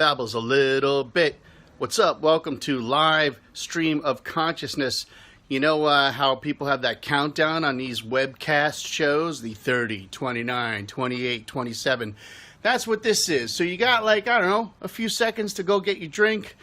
babbles a little bit. What's up? Welcome to live stream of consciousness. You know how people have that countdown on these webcast shows, the 30, 29, 28, 27. That's what this is. So you got like, I don't know, a few seconds to go get your drink,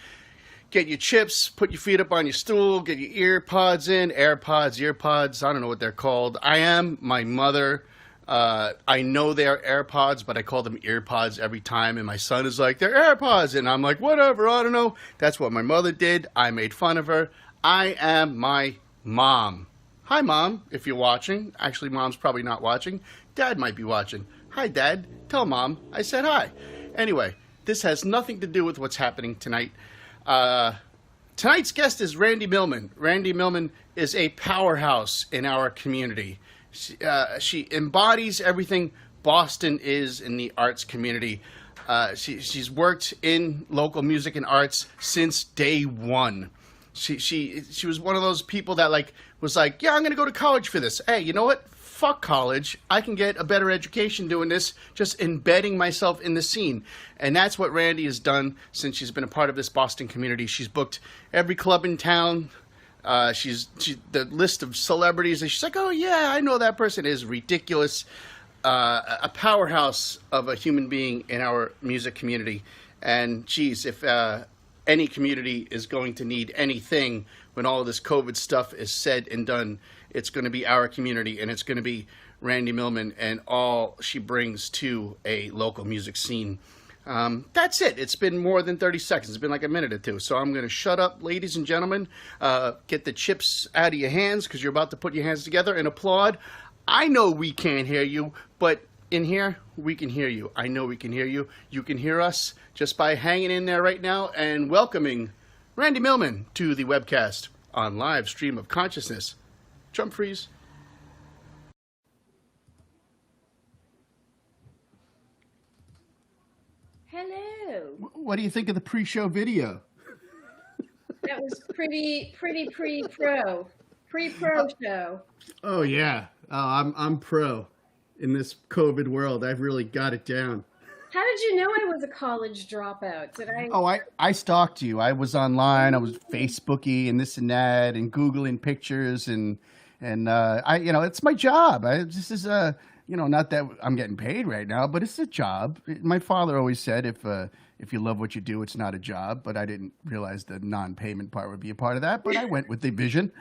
get your chips, put your feet up on your stool, get your ear pods in, AirPods, earpods, I don't know what they're called. I am my mother. I know they are AirPods, but I call them earpods every time. And my son is like, they're AirPods. And I'm like, whatever, I don't know. That's what my mother did. I made fun of her. I am my mom. Hi, Mom, if you're watching. Actually, Mom's probably not watching. Dad might be watching. Hi, Dad. Tell Mom I said hi. Anyway, this has nothing to do with what's happening tonight. Tonight's guest is Randi Millman. Randi Millman is a powerhouse in our community. She embodies everything Boston is in the arts community. She's worked in local music and arts since day one. She was one of those people that was like, yeah, I'm going to go to college for this. Hey, you know what? Fuck college. I can get a better education doing this, just embedding myself in the scene. And that's what Randi has done since she's been a part of this Boston community. She's booked every club in town. The list of celebrities, and she's like, oh yeah, I know that person, is ridiculous. A powerhouse of a human being in our music community. And geez, if any community is going to need anything when all of this COVID stuff is said and done, it's going to be our community, and it's going to be Randi Millman and all she brings to a local music scene. That's it. It's been more than 30 seconds. It's been like a minute or two. So I'm going to shut up, ladies and gentlemen. Get the chips out of your hands because you're about to put your hands together and applaud. I know we can't hear you, but in here, we can hear you. I know we can hear you. You can hear us just by hanging in there right now and welcoming Randi Millman to the webcast on Live Stream of Consciousness. Jump freeze. Hello. What do you think of the pre-show video? That was pretty pre-pro show. Oh yeah, I'm pro in this COVID world. I've really got it down. How did you know I was a college dropout? Did I? Oh, I stalked you. I was online. I was Facebooky and this and that and Googling pictures and it's my job. This is not that I'm getting paid right now, but it's a job. My father always said if you love what you do, it's not a job. But I didn't realize the non-payment part would be a part of that. But I went with the vision.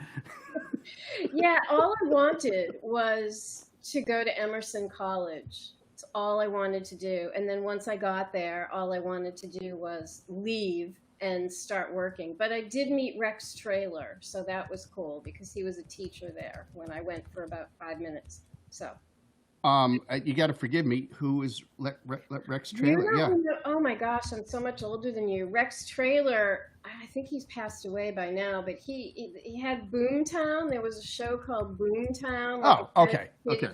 Yeah, all I wanted was to go to Emerson College. It's all I wanted to do. And then once I got there, all I wanted to do was leave and start working. But I did meet Rex Trailer, so that was cool because he was a teacher there when I went for about 5 minutes. So. You got to forgive me. Who is Rex Trailer? Yeah. Oh my gosh, I'm so much older than you. Rex Trailer, I think he's passed away by now, but he had Boomtown. There was a show called Boomtown. Okay.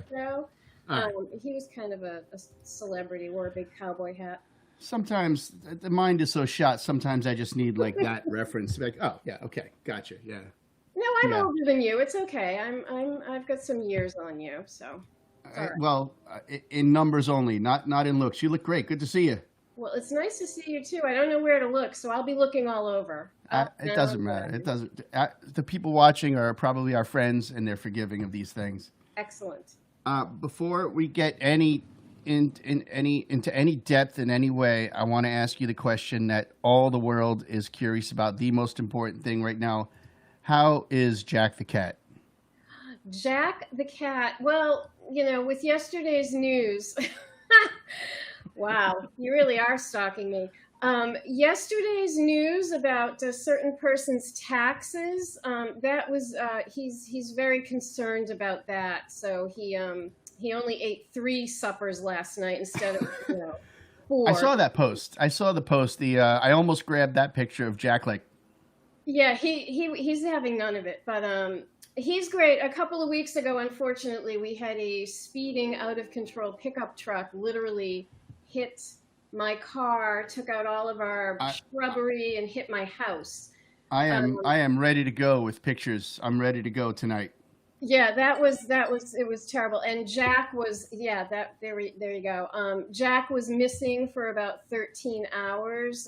Show. He was kind of a celebrity, wore a big cowboy hat. Sometimes the mind is so shot. Sometimes I just need like that reference. Like, oh yeah, okay, gotcha, yeah. No, I'm older than you. It's okay. I've got some years on you, so. Well, in numbers only, not in looks. You look great. Good to see you. Well, it's nice to see you too. I don't know where to look, so I'll be looking all over. It doesn't matter. It doesn't. The people watching are probably our friends, and they're forgiving of these things. Excellent. Before we get into any depth in any way, I want to ask you the question that all the world is curious about. The most important thing right now: how is Jack the cat? Jack the cat. Well, with yesterday's news, wow, you really are stalking me. Yesterday's news about a certain person's taxes, that was, he's very concerned about that. So he only ate 3 suppers last night instead of, 4. I saw that post. I saw the post. I almost grabbed that picture of Jack Yeah, he's having none of it, but he's great. A couple of weeks ago, unfortunately, we had a speeding out of control pickup truck literally hit my car, took out all of our shrubbery, and hit my house. I am ready to go with pictures. I'm ready to go tonight. Yeah, it was terrible. And Jack was yeah, that there you go. Jack was missing for about 13 hours.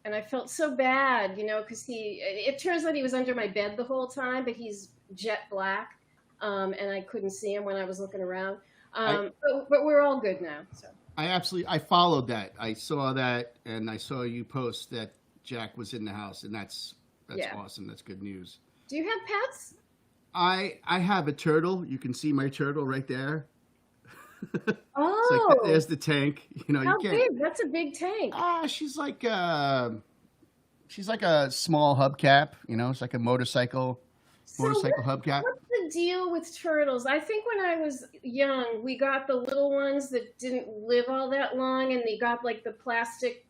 And I felt so bad, because it turns out he was under my bed the whole time, but he's jet black. And I couldn't see him when I was looking around. I But we're all good now. So I followed that. I saw that, and I saw you post that Jack was in the house, and that's yeah. awesome. That's good news. Do you have pets? I have a turtle. You can see my turtle right there. It's like Oh, there's the tank. You how can't. big? That's a big tank. She's like a small hubcap. It's like a So motorcycle hubcap. what's the deal with turtles? I think when I was young, we got the little ones that didn't live all that long, and they got like the plastic,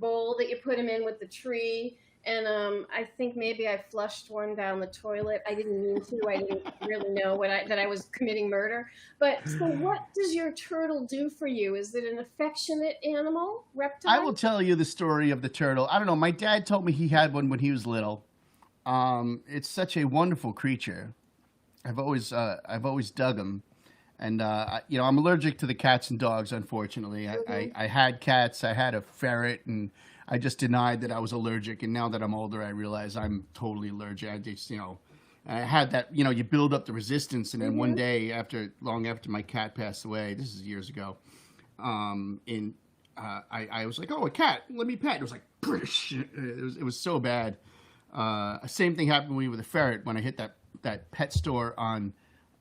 bowl that you put them in with the tree. And I think maybe I flushed one down the toilet. I didn't mean to. I didn't really know that I was committing murder. But so, what does your turtle do for you? Is it an affectionate animal, I reptile? will tell you the story of the turtle. I don't know. My dad told me he had one when he was little. It's such a wonderful creature. I've always dug them, and I'm allergic to the cats and dogs. Unfortunately, Hmm. I had cats. I had a ferret, and I just denied that I was allergic. And now that I'm older, I realize I'm totally allergic. I just I had that. You build up the resistance, and then one Hmm. day, long after my cat passed away, this is years ago, in I was like, oh, a cat, let me pet. It was like, it was so bad. Same thing happened to me with a ferret when I hit that pet store on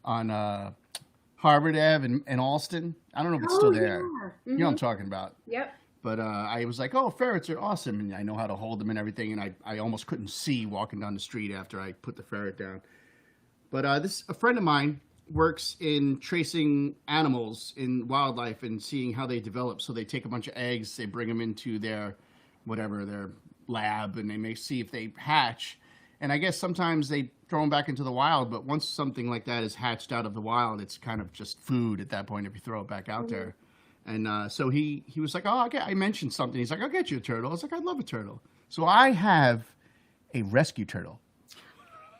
Harvard Ave in Alston. I don't know if it's Oh still there. yeah. You know what I'm talking about. Yep. But I was like, oh, ferrets are awesome, and I know how to hold them and everything. And I almost couldn't see walking down the street after I put the ferret down. But a friend of mine works in tracing animals in wildlife and seeing how they develop. So they take a bunch of eggs, they bring them into their lab, and they may see if they hatch. And I guess sometimes they throw them back into the wild. But once something like that is hatched out of the wild, it's kind of just food at that point if you throw it back out Hmm. there. And so he was like, oh, I mentioned something. He's like, I'll get you a turtle. I was like, I'd love a turtle. So I have a rescue turtle.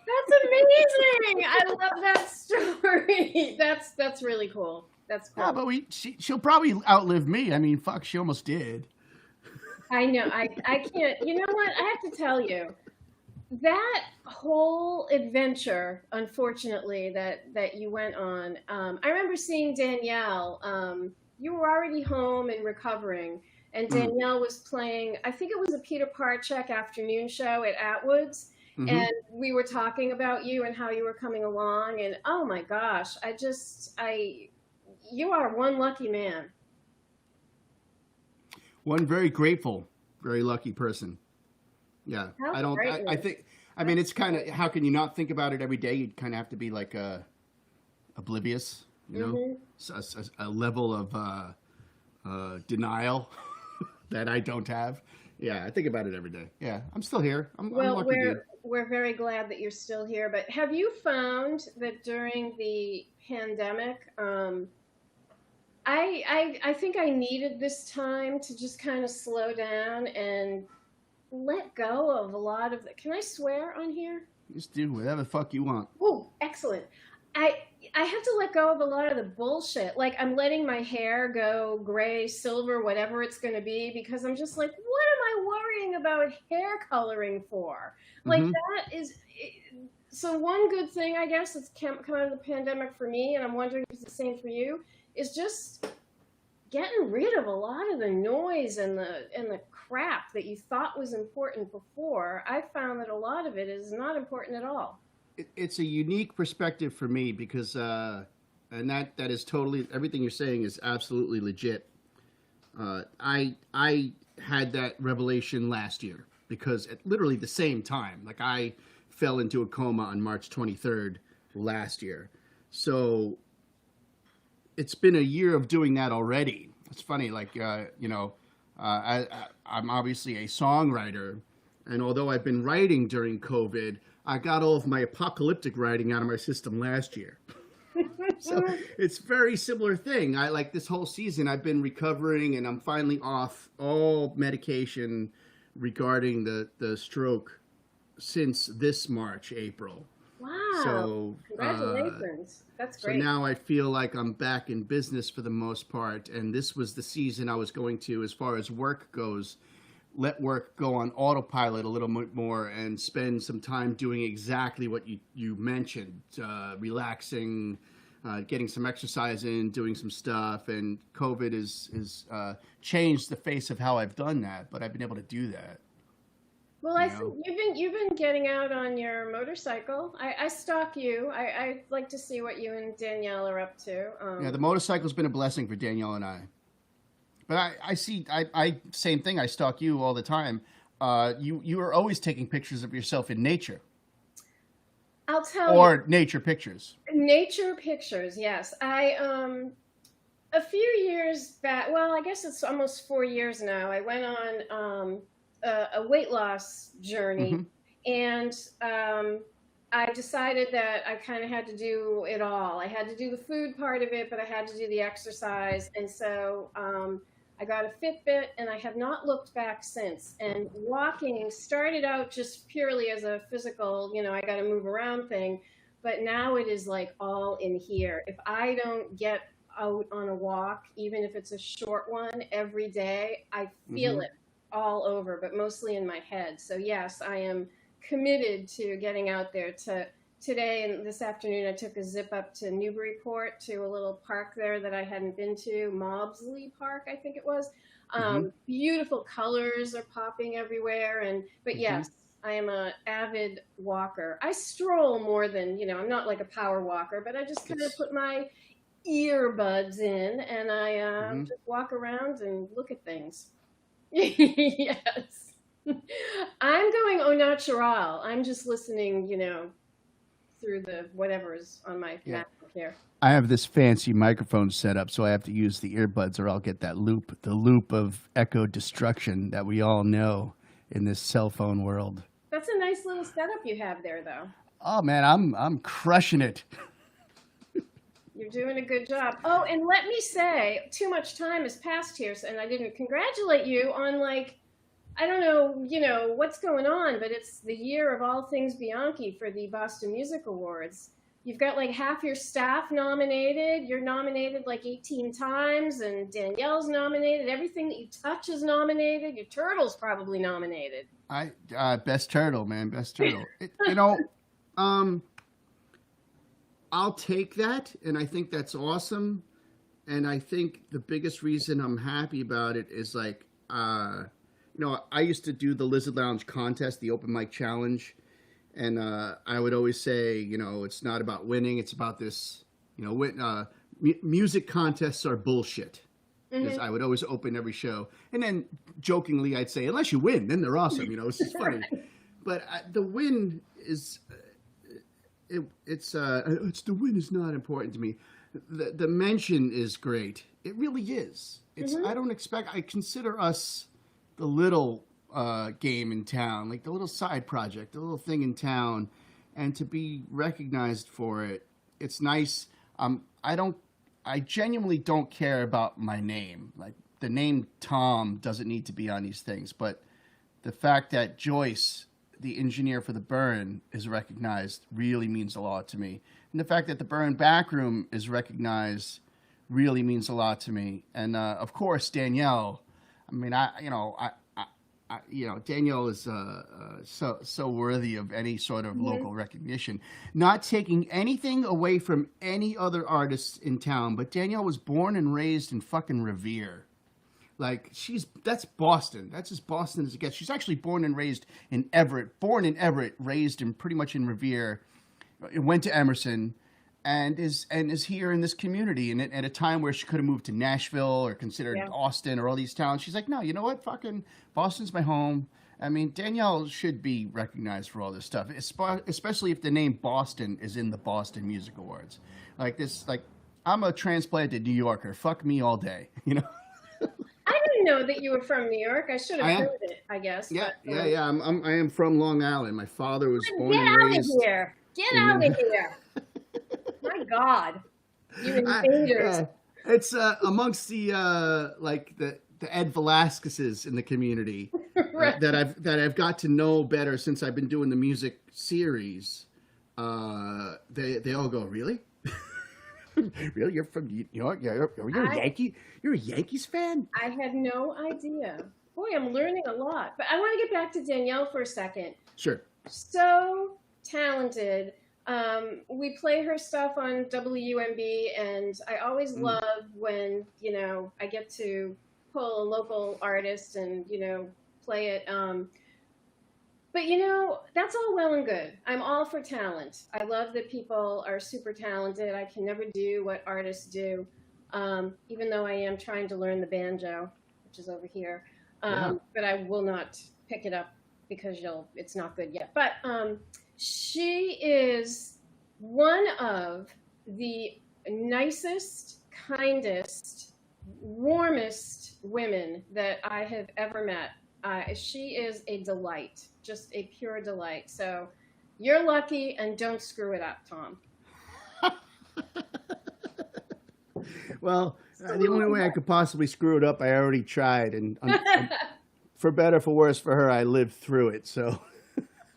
That's amazing. I love that story. That's really cool. That's Yeah, cool. but she'll probably outlive me. I mean, fuck, she almost did. I know. I can't. You know what? I have to tell you that whole adventure, unfortunately, that you went on. I remember seeing Danielle. You were already home and recovering, and Mm. Danielle was playing. I think it was a Peter Parchak afternoon show at Atwood's, Hmm. and we were talking about you and how you were coming along. And oh my gosh, you are one lucky man. One very grateful, very lucky person. Yeah, How I don't. I great. think. I mean, That's it's kind of how can you not think about it every day? You'd kind of have to be like oblivious, hmm a level of denial that I don't have. Yeah, I think about it every day. Yeah, I'm still here. I'm a Well, lucky dude. we're very glad that you're still here. But have you found that during the pandemic, I think I needed this time to just kind of slow down and let go of a lot of the. Can I swear on here? Just do whatever the fuck you want. Oh, excellent. I I have to let go of a lot of the bullshit. Like I'm letting my hair go gray, silver, whatever it's going to be because I'm just like, what am I worrying about hair coloring for? Like Hmm. that is so one good thing I guess that's come out of the pandemic for me, and I'm wondering if it's the same for you, is just getting rid of a lot of the noise and the crap that you thought was important before. I found that a lot of it is not important at all. It's a unique perspective for me because, and that is totally everything you're saying is absolutely legit. I had that revelation last year because at literally the same time, like I fell into a coma on March 23rd last year. So it's been a year of doing that already. It's funny, like I'm obviously a songwriter, and although I've been writing during COVID, I got all of my apocalyptic writing out of my system last year. So it's very similar thing. I like this whole season. I've been recovering, and I'm finally off all medication regarding the stroke since this March, April. Wow. So, Congratulations. That's so great. now I feel like I'm back in business for the most part. And this was the season I was going to, as far as work goes, let work go on autopilot a little bit more and spend some time doing exactly what you mentioned, relaxing, getting some exercise in, doing some stuff. And COVID is changed the face of how I've done that, but I've been able to do that. Well, You I know? think you've been getting out on your motorcycle. I stalk you. I like to see what you and Danielle are up to. Yeah, the motorcycle's been a blessing for Danielle and I. But I see, same thing. I stalk you all the time. You are always taking pictures of yourself in nature I'll tell you, or nature pictures. nature pictures. Yes, I a few years back. Well, I guess it's almost 4 years now. I went on a weight loss journey, Hmm. and I decided that I kind of had to do it all. I had to do the food part of it, but I had to do the exercise. And so I got a Fitbit and I have not looked back since. And walking started out just purely as a physical, I got to move around thing. But now it is like all in here. If I don't get out on a walk, even if it's a short one every day, I feel Hmm. it all over, but mostly in my head. So, yes, I am committed to getting out there. To today and this afternoon I took a zip up to Newburyport, to a little park there that I hadn't been to, Mobsley Park I think it was. Hmm. Beautiful colors are popping everywhere, and but Hmm. yes, I am a avid walker. I stroll more than, I'm not like a power walker, but I just kind of Yes. put my earbuds in and I Hmm. just walk around and look at things. Yes. I'm going au natural. I'm just listening, through the whatever's on my Yeah. MacBook here. I have this fancy microphone set up, so I have to use the earbuds, or I'll get that loop, the loop of echo destruction that we all know in this cell phone world. That's a nice little setup you have there, though. Oh man, I'm crushing it. You're doing a good job. Oh, and let me say, too much time has passed here, and I didn't congratulate you on, like, I don't know, what's going on, but it's the year of all things Bianchi for the Boston Music Awards. You've got like half your staff nominated. You're nominated like 18 times, and Danielle's nominated. Everything that you touch is nominated. Your turtle's probably nominated. I best turtle, man, best turtle. Um, I'll take that, and I think that's awesome. And I think the biggest reason I'm happy about it is like, I used to do the Lizard Lounge contest, the open mic challenge, and I would always say, it's not about winning, it's about this. Music contests are bullshit. Because Hmm. I would always open every show, and then jokingly I'd say, unless you win, then they're awesome. It's just funny. But the win is it's the win is not important to me. The mention is great. It really is. It's Hmm. I don't expect. I consider us the little game in town, like the little side project, the little thing in town, and to be recognized for it, it's nice. I don't. I genuinely don't care about my name. Like the name Tom doesn't need to be on these things, but the fact that Joyce, the engineer for the burn, is recognized really means a lot to me. And the fact that the burn backroom is recognized really means a lot to me. And of course, Danielle. I mean, Danielle is so worthy of any sort of Hmm. local recognition. Not taking anything away from any other artists in town, but Danielle was born and raised in fucking Revere. Like that's Boston. That's as Boston as it gets. She's actually born and raised in Everett. Born in Everett, raised in pretty much in Revere. Went to Emerson, and is here in this community. And at a time where she could have moved to Nashville or considered Yeah. Austin or all these towns, she's like, no, you know what? Fucking Boston's my home. I mean, Danielle should be recognized for all this stuff, especially if the name Boston is in the Boston Music Awards. Like this, like I'm a transplanted New Yorker. Fuck me all day, I didn't know that you were from New York. I should have I am. heard it, I guess. Yeah, But yeah, yeah. I am from Long Island. My father was born get and out of raised here. Get in out New. of here. My God. You I, invaders. yeah, it's amongst the like the Ed Velasquez's in the community Right. that I've got to know better since I've been doing the music series. they all go, really? Really? You're from New York? You're a Yankee? You're a Yankees fan? I had no idea. Boy, I'm learning a lot. But I want to get back to Danielle for a second. Sure. So talented. We play her stuff on WMB, and I always love when, I get to pull a local artist and, play it. But that's all well and good. I'm all for talent. I love that people are super talented. I can never do what artists do, even though I am trying to learn the banjo, which is over here. But I will not pick it up because it's not good yet. But she is one of the nicest, kindest, warmest women that I have ever met. She is a delight, just a pure delight. So you're lucky, and don't screw it up, Tom. Well, the only way I could possibly screw it up, I already tried, and for better, for worse, for her, I lived through it. So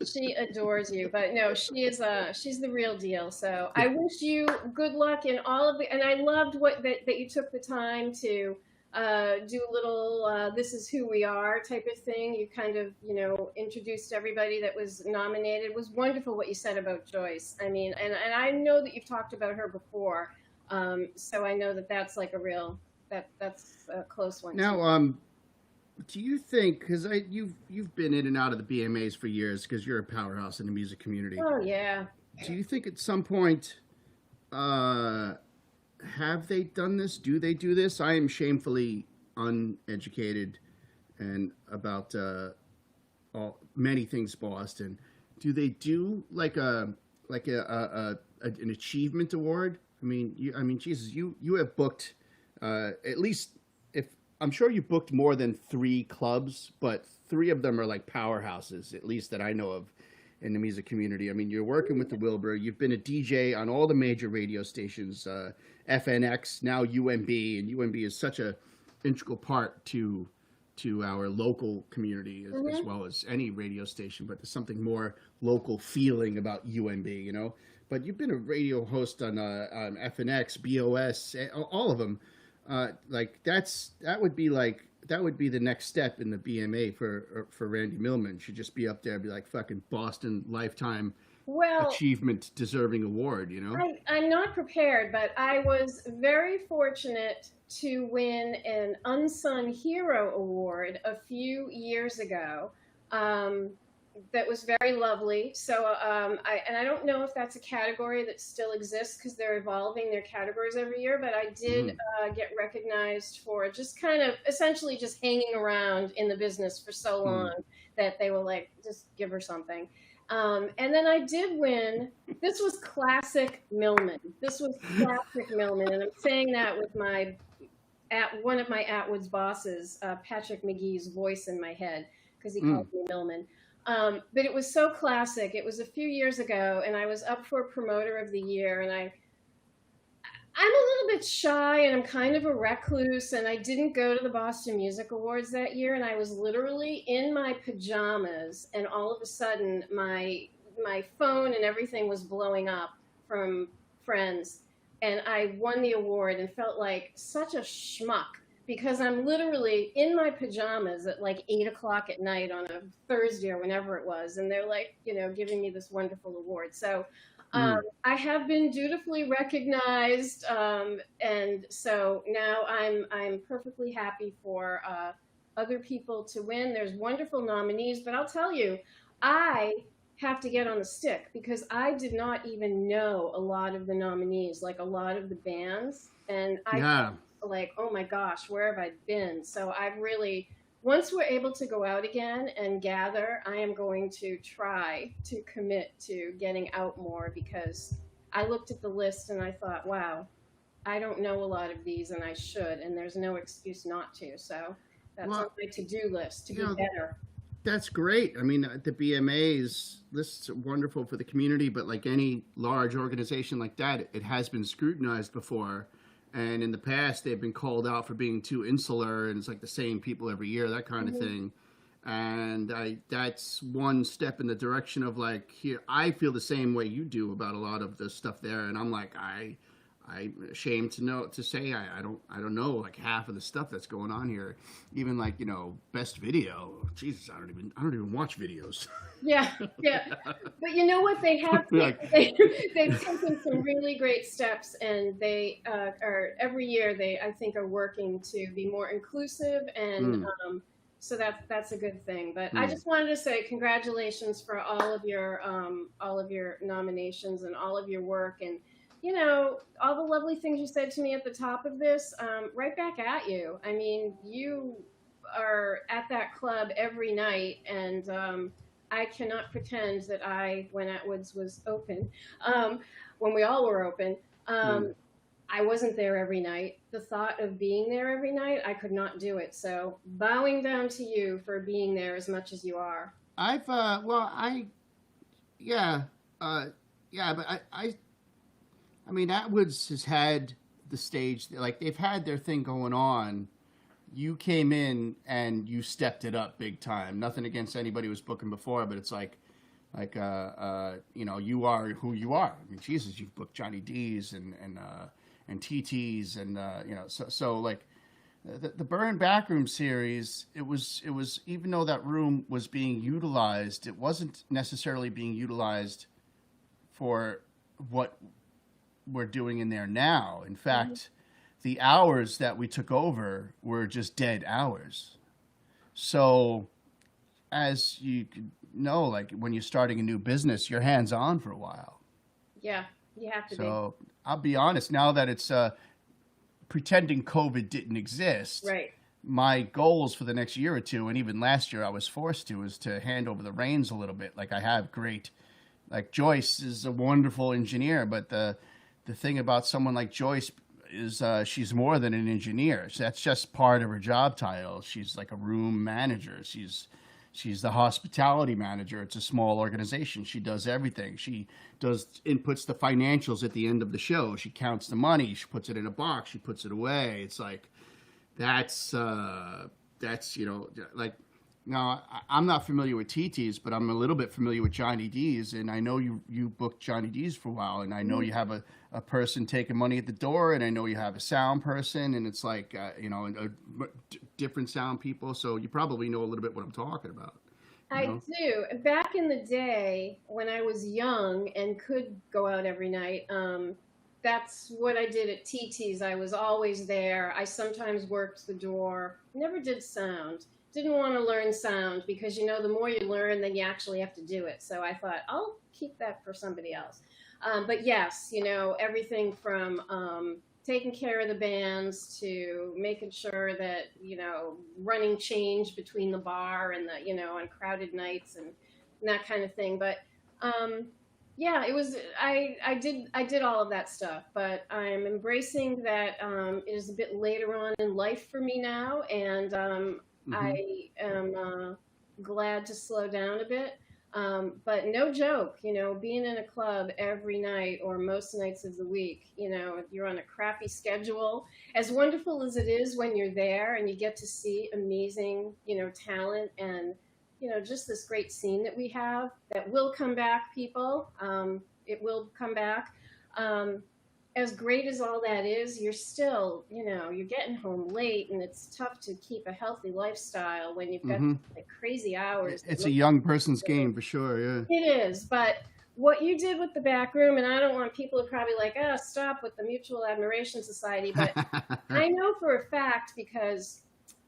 she adores you, but no, she's the real deal. So I wish you good luck in all of and I loved that you took the time to do a little "This is who we are" type of thing. You kind of introduced everybody that was nominated. It was wonderful what you said about Joyce. I mean, and I know that you've talked about her before, so I know that's like that's a close one. Now, do you think, because you've been in and out of the BMAs for years because you're a powerhouse in the music community? Oh yeah. Do you think at some point, have they done this? Do they do this? I am shamefully uneducated and about many things Boston. Do they do like an achievement award? I mean, Jesus, you have booked at least. I'm sure you booked more than 3 clubs, but 3 of them are like powerhouses, at least that I know of in the music community. I mean, you're working with the Wilbur. You've been a DJ on all the major radio stations, FNX, now UMB, and UMB is such a integral part to our local community as well as any radio station. But there's something more local feeling about UMB, But you've been a radio host on FNX, BOS, all of them. That would be the next step in the BMA for Randi Millman. She'd just be up there and be like fucking Boston Lifetime Achievement deserving award, I'm not prepared, but I was very fortunate to win an Unsung Hero Award a few years ago. That was very lovely. So, I don't know if that's a category that still exists because they're evolving their categories every year, but I did get recognized for just kind of essentially just hanging around in the business for so long that they were like, just give her something. And then I did win. This was classic Millman. And I'm saying that with one of my Atwood's bosses, Patrick McGee's voice in my head because he called me Millman. But it was so classic. It was a few years ago, and I was up for Promoter of the Year, and I'm a little bit shy, and I'm kind of a recluse, and I didn't go to the Boston Music Awards that year, and I was literally in my pajamas, and all of a sudden, my phone and everything was blowing up from friends, and I won the award and felt like such a schmuck. Because I'm literally in my pajamas at like 8 o'clock at night on a Thursday or whenever it was. And they're like, giving me this wonderful award. So I have been dutifully recognized. And so now I'm perfectly happy for other people to win. There's wonderful nominees. But I'll tell you, I have to get on the stick because I did not even know a lot of the nominees, like a lot of the bands. And like, oh my gosh, where have I been? So I've really, once we're able to go out again and gather, I am going to try to commit to getting out more because I looked at the list and I thought, wow, I don't know a lot of these and I should, and there's no excuse not to. So that's on my to-do list to be better. That's great. I mean, the BMA's list's wonderful for the community, but like any large organization like that, it has been scrutinized before. And in the past, they've been called out for being too insular, and it's like the same people every year, that kind of thing. And that's one step in the direction of like here. I feel the same way you do about a lot of the stuff there, and I'm like I'm ashamed to say I don't know like half of the stuff that's going on here. Even like best video. Jesus, I don't even watch videos. Yeah, yeah. But you know what? They have Like, they've taken some really great steps, and they are every year I think are working to be more inclusive, and so that's a good thing. But I just wanted to say congratulations for all of your nominations and all of your work, and all the lovely things you said to me at the top of this. Right back at you. I mean, you are at that club every night, and I cannot pretend that when Atwoods was open, when we all were open, I wasn't there every night. The thought of being there every night, I could not do it. So bowing down to you for being there as much as you are. But I mean, Atwoods has had the stage, like they've had their thing going on. You came in and you stepped it up big time. Nothing against anybody who was booking before, but it's like you are who you are. I mean, Jesus, you've booked Johnny D's and TT's and so like the Burn Backroom series. It was even though that room was being utilized, it wasn't necessarily being utilized for what we're doing in there now. In fact, the hours that we took over were just dead hours. So as you know, like when you're starting a new business, you're hands on for a while. Yeah, you have to be. So I'll be honest, now that it's pretending COVID didn't exist, right. My goals for the next year or two, and even last year I was forced to, is to hand over the reins a little bit. Like I have like Joyce is a wonderful engineer, but the thing about someone like Joyce is she's more than an engineer. So that's just part of her job title. She's like a room manager. She's the hospitality manager. It's a small organization. She does everything. She inputs the financials at the end of the show. She counts the money. She puts it in a box. She puts it away. It's like that's like. Now, I'm not familiar with TT's, but I'm a little bit familiar with Johnny D's, and I know you booked Johnny D's for a while, and I know you have a person taking money at the door, and I know you have a sound person, and it's like, different sound people, so you probably know a little bit what I'm talking about. I do. Back in the day, when I was young and could go out every night, that's what I did at TT's. I was always there. I sometimes worked the door, never did sound. Didn't want to learn sound because the more you learn, then you actually have to do it. So I thought I'll keep that for somebody else. But yes, everything from taking care of the bands to making sure that running change between the bar and the on crowded nights and that kind of thing. But yeah, it was I did all of that stuff. But I'm embracing that it is a bit later on in life for me now, and I am glad to slow down a bit. But no joke, being in a club every night or most nights of the week, if you're on a crappy schedule, as wonderful as it is when you're there and you get to see amazing, talent and, just this great scene that we have that will come back, people. It will come back. As great as all that is, you're still, you're getting home late, and it's tough to keep a healthy lifestyle when you've got like crazy hours. It's a young person's game for sure, yeah. It is, but what you did with the back room, and I don't want people to probably like, stop with the Mutual Admiration Society, but I know for a fact, because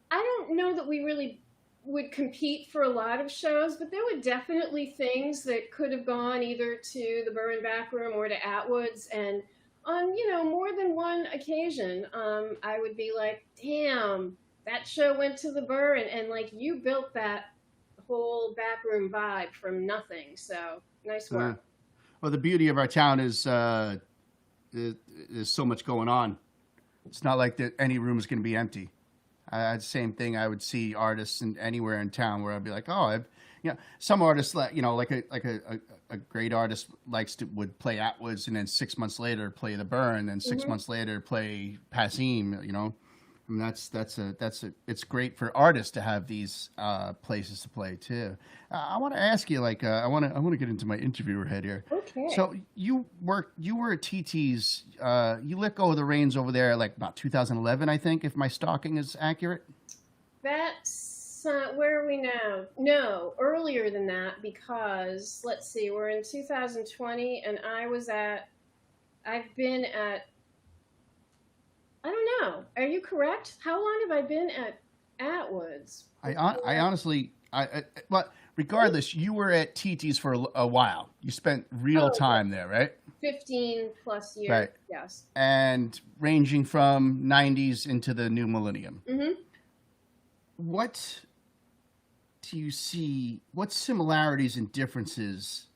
I don't know that we really would compete for a lot of shows, but there were definitely things that could have gone either to the Burn Back Room or to Atwoods, and on, more than one occasion, I would be like, damn, that show went to the Burn, and like you built that whole backroom vibe from nothing. So nice work. Well, the beauty of our town is there's so much going on. It's not like that any room is going to be empty. I had the same thing. I would see artists anywhere in town where I'd be like, some artists like a great artist would play Atwoods and then 6 months later play the Burn and 6 months later play Passim, I mean, it's great for artists to have these places to play too. I want to ask you, like, I want to get into my interviewer head here. Okay. So you were at TT's, you let go of the reins over there like about 2011, I think, if my stalking is accurate. That's where are we now? No, earlier than that, because let's see, we're in 2020, and I've been at, I don't know. Are you correct? How long have I been at Atwoods? I honestly, but regardless, you were at TT's for a while. You spent real time there, right? 15 plus years. Right. Yes. And ranging from 90s into the new millennium. Mm-hmm. What do you see? What similarities and differences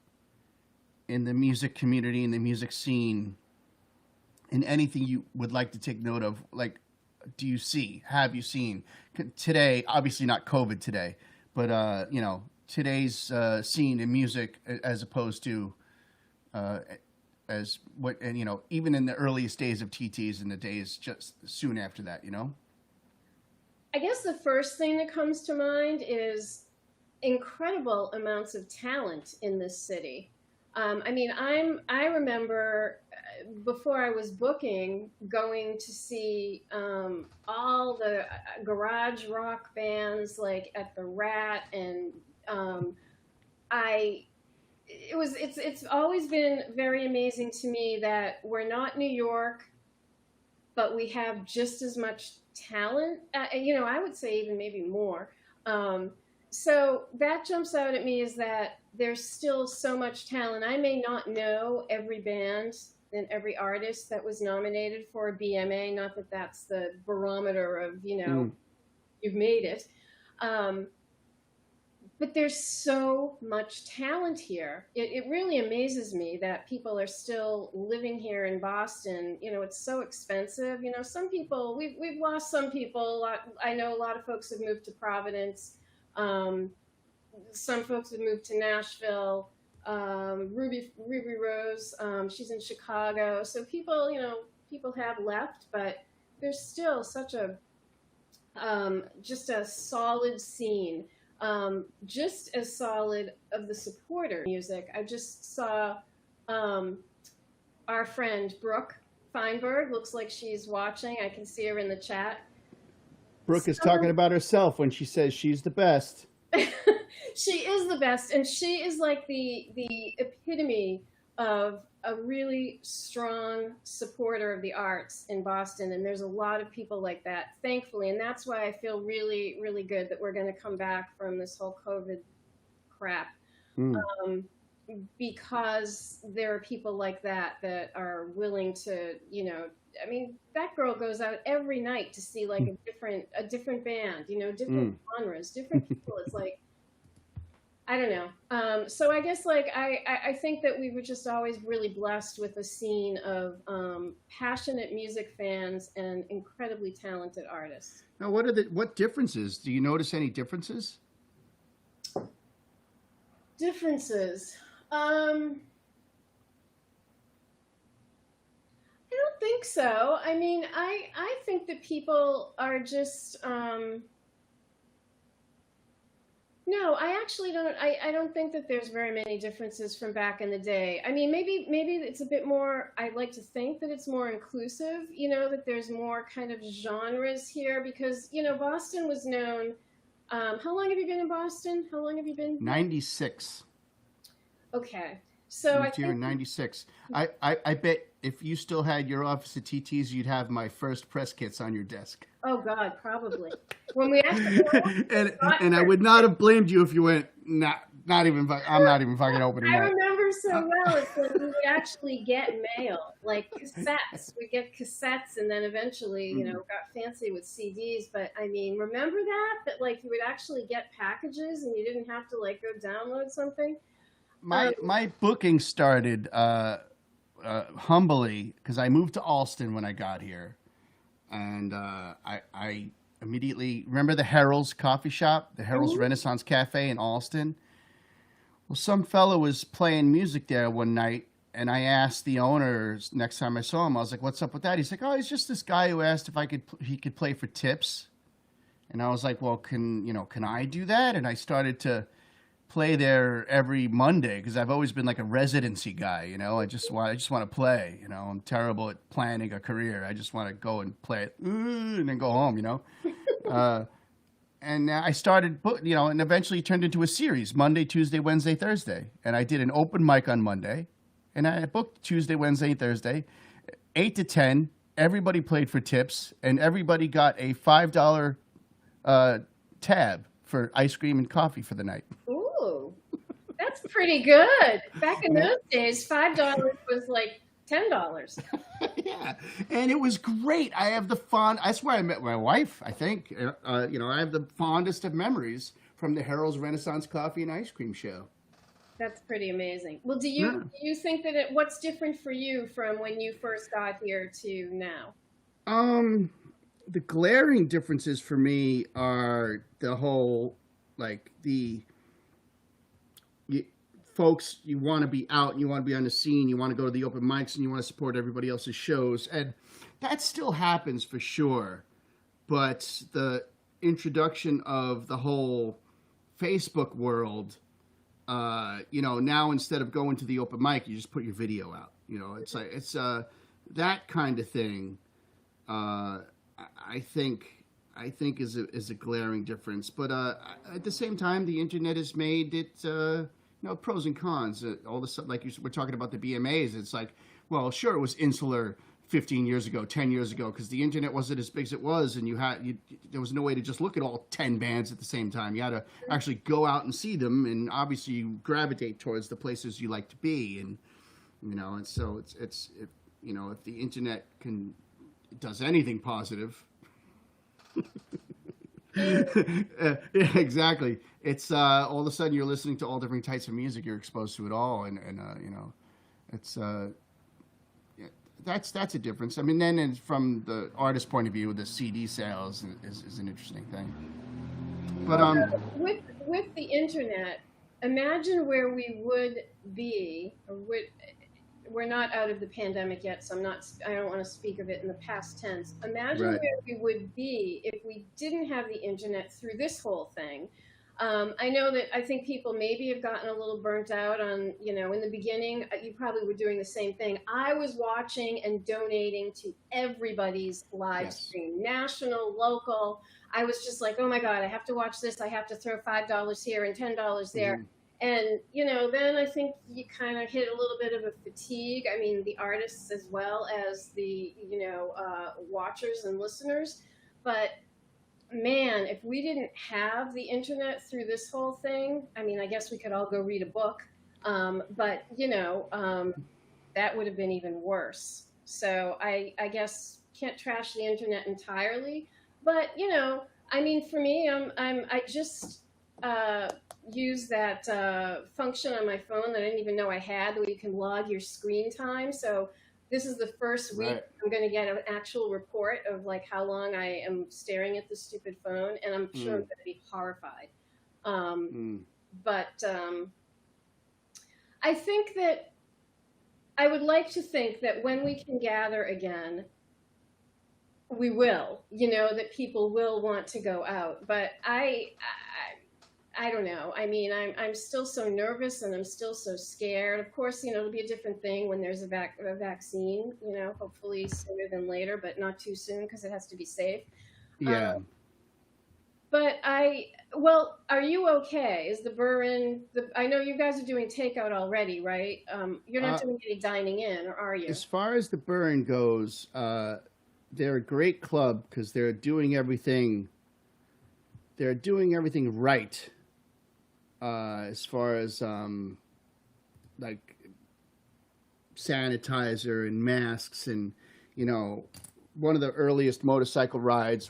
in the music community, in the music scene, in anything you would like to take note of? Like, have you seen today? Obviously not COVID today, but today's scene in music as opposed to as what, and even in the earliest days of TTs and the days just soon after that. I guess the first thing that comes to mind is incredible amounts of talent in this city. I remember before I was booking, going to see all the garage rock bands like at the Rat, and it's always been very amazing to me that we're not New York, but we have just as much talent. I would say even maybe more. So that jumps out at me, is that there's still so much talent. I may not know every band and every artist that was nominated for a BMA, not that that's the barometer of, you've made it. But there's so much talent here. It really amazes me that people are still living here in Boston. It's so expensive. Some people, we've lost some people. I know a lot of folks have moved to Providence. Some folks have moved to Nashville. Ruby Rose, she's in Chicago. So people have left, but there's still such a just a solid scene. Just as solid of the supporter music. I just saw our friend Brooke Feinberg. Looks like she's watching. I can see her in the chat. Brooke is talking about herself when she says she's the best. She is the best, and she is like the epitome of a really strong supporter of the arts in Boston, and there's a lot of people like that, thankfully, and that's why I feel really, really good that we're going to come back from this whole COVID crap, because there are people like that are willing to, that girl goes out every night to see like a different band, different genres, different people. It's like, I don't know. So I guess I think that we were just always really blessed with a scene of passionate music fans and incredibly talented artists. Now, what differences? Do you notice any differences? Differences. I don't think so. I think that people are just. No, I actually don't. I don't think that there's very many differences from back in the day. Maybe it's a bit more. I'd like to think that it's more inclusive. That there's more kind of genres here, because Boston was known. How long have you been in Boston? How long have you been? 96. Okay, so I moved here in 96. I bet if you still had your office at TT's, you'd have my first press kits on your desk. Oh God, probably. When we actually and I would not have blamed you if you went, not even. I'm not even fucking opening. I remember so well. It's like we would actually get mail, like cassettes. We get cassettes, and then eventually, got fancy with CDs. But remember that like you would actually get packages, and you didn't have to like go download something. My booking started humbly because I moved to Alston when I got here. And I immediately remember the Harold's coffee shop, the Harold's Renaissance Cafe in Alston. Well, some fellow was playing music there one night, and I asked the owner next time I saw him, I was like, "What's up with that?" He's like, "Oh, he's just this guy who asked if he could play for tips." And I was like, "Well, can I do that?" And I started to play there every Monday because I've always been like a residency guy. I just want to play. I'm terrible at planning a career. I just want to go and play it and then go home. And I started, and eventually turned into a series: Monday, Tuesday, Wednesday, Thursday. And I did an open mic on Monday, and I booked Tuesday, Wednesday, and Thursday, 8 to 10. Everybody played for tips, and everybody got a $5 tab for ice cream and coffee for the night. Ooh, that's pretty good. Back in those days, $5 was like $10. Yeah, and it was great. I have that's where I met my wife, I think. I have the fondest of memories from the Harold's Renaissance Coffee and Ice Cream Show. That's pretty amazing. Well, do you think that what's different for you from when you first got here to now? The glaring differences for me are the whole, folks, you want to be out, and you want to be on the scene, you want to go to the open mics, and you want to support everybody else's shows. And that still happens for sure. But the introduction of the whole Facebook world, now instead of going to the open mic, you just put your video out. It's that kind of thing. I think is a glaring difference. But at the same time, the internet has made it, pros and cons. All of a sudden, like we're talking about the BMAs, it's like, well, sure, it was insular 15 years ago, 10 years ago, because the internet wasn't as big as it was, and there was no way to just look at all 10 bands at the same time. You had to actually go out and see them, and obviously you gravitate towards the places you like to be, and and so if the internet does anything positive. Yeah, exactly. It's all of a sudden you're listening to all different types of music. You're exposed to it all, and it's that's a difference. I mean, then from the artist point of view, the CD sales is an interesting thing. But with the internet, imagine where we would be. We're not out of the pandemic yet, so I don't want to speak of it in the past tense. Imagine where we would be if we didn't have the internet through this whole thing. I think people maybe have gotten a little burnt out on, in the beginning, you probably were doing the same thing. I was watching and donating to everybody's live stream, national, local. I was just like, oh my God, I have to watch this. I have to throw $5 here and $10 there. Mm-hmm. And, then I think you kind of hit a little bit of a fatigue. I mean, the artists as well as the, watchers and listeners. But, man, if we didn't have the internet through this whole thing, I mean, I guess we could all go read a book. But, that would have been even worse. So I guess can't trash the internet entirely. But, I mean, for me, I just use that function on my phone that I didn't even know I had, where you can log your screen time. So this is the first week I'm going to get an actual report of like how long I am staring at the stupid phone, and I'm sure I'm going to be horrified. But I think that I would like to think that when we can gather again, we will, that people will want to go out. But I don't know. I mean, I'm still so nervous, and I'm still so scared. Of course, it'll be a different thing when there's a vaccine, hopefully sooner than later, but not too soon because it has to be safe. Yeah. But are you okay? Is the burn, I know you guys are doing takeout already, right? You're not doing any dining in, or are you? As far as the burn goes, they're a great club because they're doing everything right. As far as like sanitizer and masks, and one of the earliest motorcycle rides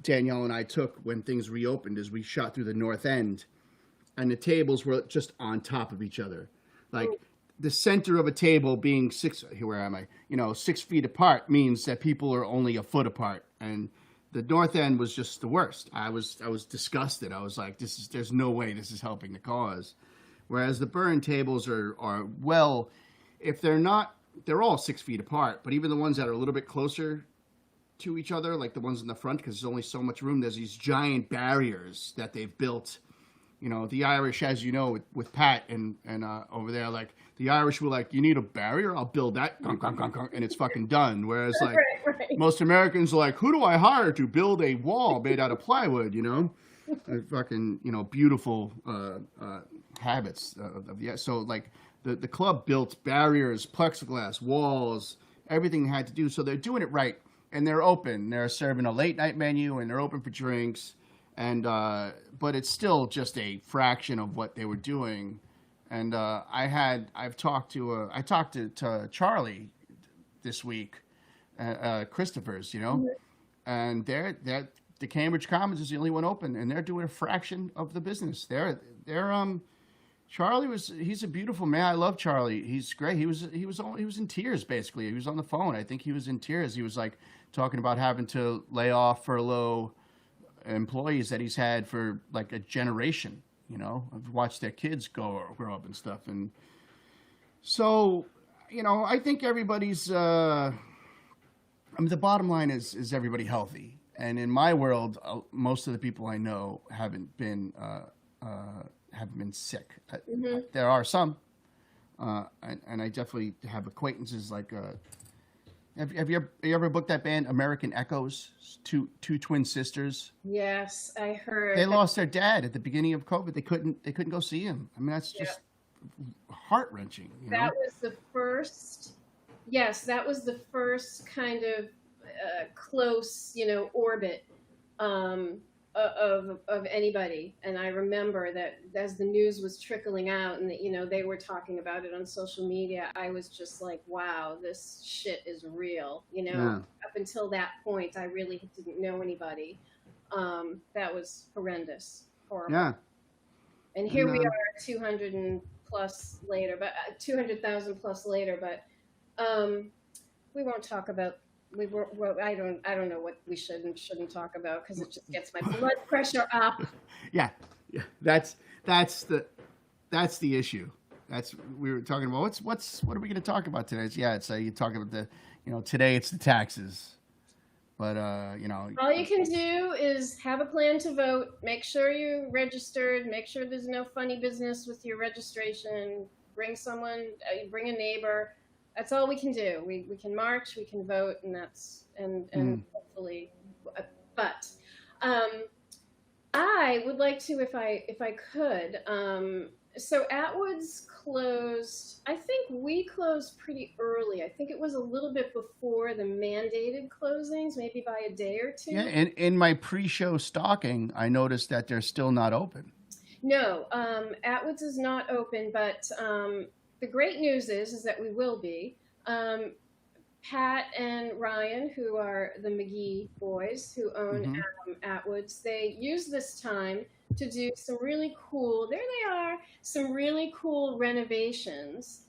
Danielle and I took when things reopened is we shot through the north end, and the tables were just on top of each other, like the center of a table being 6 feet apart means that people are only a foot apart, and the north end was just the worst. I was disgusted. I was like, there's no way this is helping the cause. Whereas the burn tables are if they're not, they're all 6 feet apart, but even the ones that are a little bit closer to each other, like the ones in the front, because there's only so much room, there's these giant barriers that they've built. You know, the Irish, as you know, with Pat and over there, like the Irish were like, you need a barrier? I'll build that, and it's fucking done. Whereas like right. most Americans are like, who do I hire to build a wall made out of plywood? You know, fucking, you know, beautiful habits of the so like the club built barriers, plexiglass walls, everything had to do. So they're doing it right, and they're open. They're serving a late night menu, and they're open for drinks. And but it's still just a fraction of what they were doing. And I talked to Charlie this week, Christopher's, you know, and the Cambridge Commons is the only one open, and they're doing a fraction of the business. Charlie he's a beautiful man. I love Charlie. He's great. He was in tears basically. He was on the phone. I think he was in tears. He was like talking about having to lay off, furlough employees that he's had for like a generation, you know. I've watched their kids grow up and stuff. And so, you know, I think everybody's, I mean, the bottom line is everybody healthy. And in my world, most of the people I know haven't been sick. There are some, and I definitely have acquaintances like, Have you ever booked that band American Echoes? Two twin sisters. Yes, I heard. They lost their dad at the beginning of COVID. They couldn't go see him. I mean, that's just heart wrenching. That was the first. Yes, that was the first kind of close, you know, orbit of anybody. And I remember that as the news was trickling out, and you know they were talking about it on social media, I was just like, wow, this shit is real. You know, up until that point, I really didn't know anybody. That was horrendous, horrible. Yeah. And here we are, 200,000 plus later, but we won't talk about. I don't know what we should and shouldn't talk about because it just gets my blood pressure up. Yeah, that's the issue. We were talking about what are we going to talk about today? It's you talking about today it's the taxes, but you know, all you can do is have a plan to vote. Make sure you're registered. Make sure there's no funny business with your registration. Bring someone. Bring a neighbor. That's all we can do. We can march, we can vote, and hopefully, but I would like to, if I could. So Atwood's closed. I think we closed pretty early. I think it was a little bit before the mandated closings, maybe by a day or two. Yeah, and in my pre-show stalking, I noticed that they're still not open. No, Atwood's is not open, but. The great news is that we will be. Pat and Ryan, who are the McGee boys who own Atwood's, they use this time to do some really cool, some really cool renovations.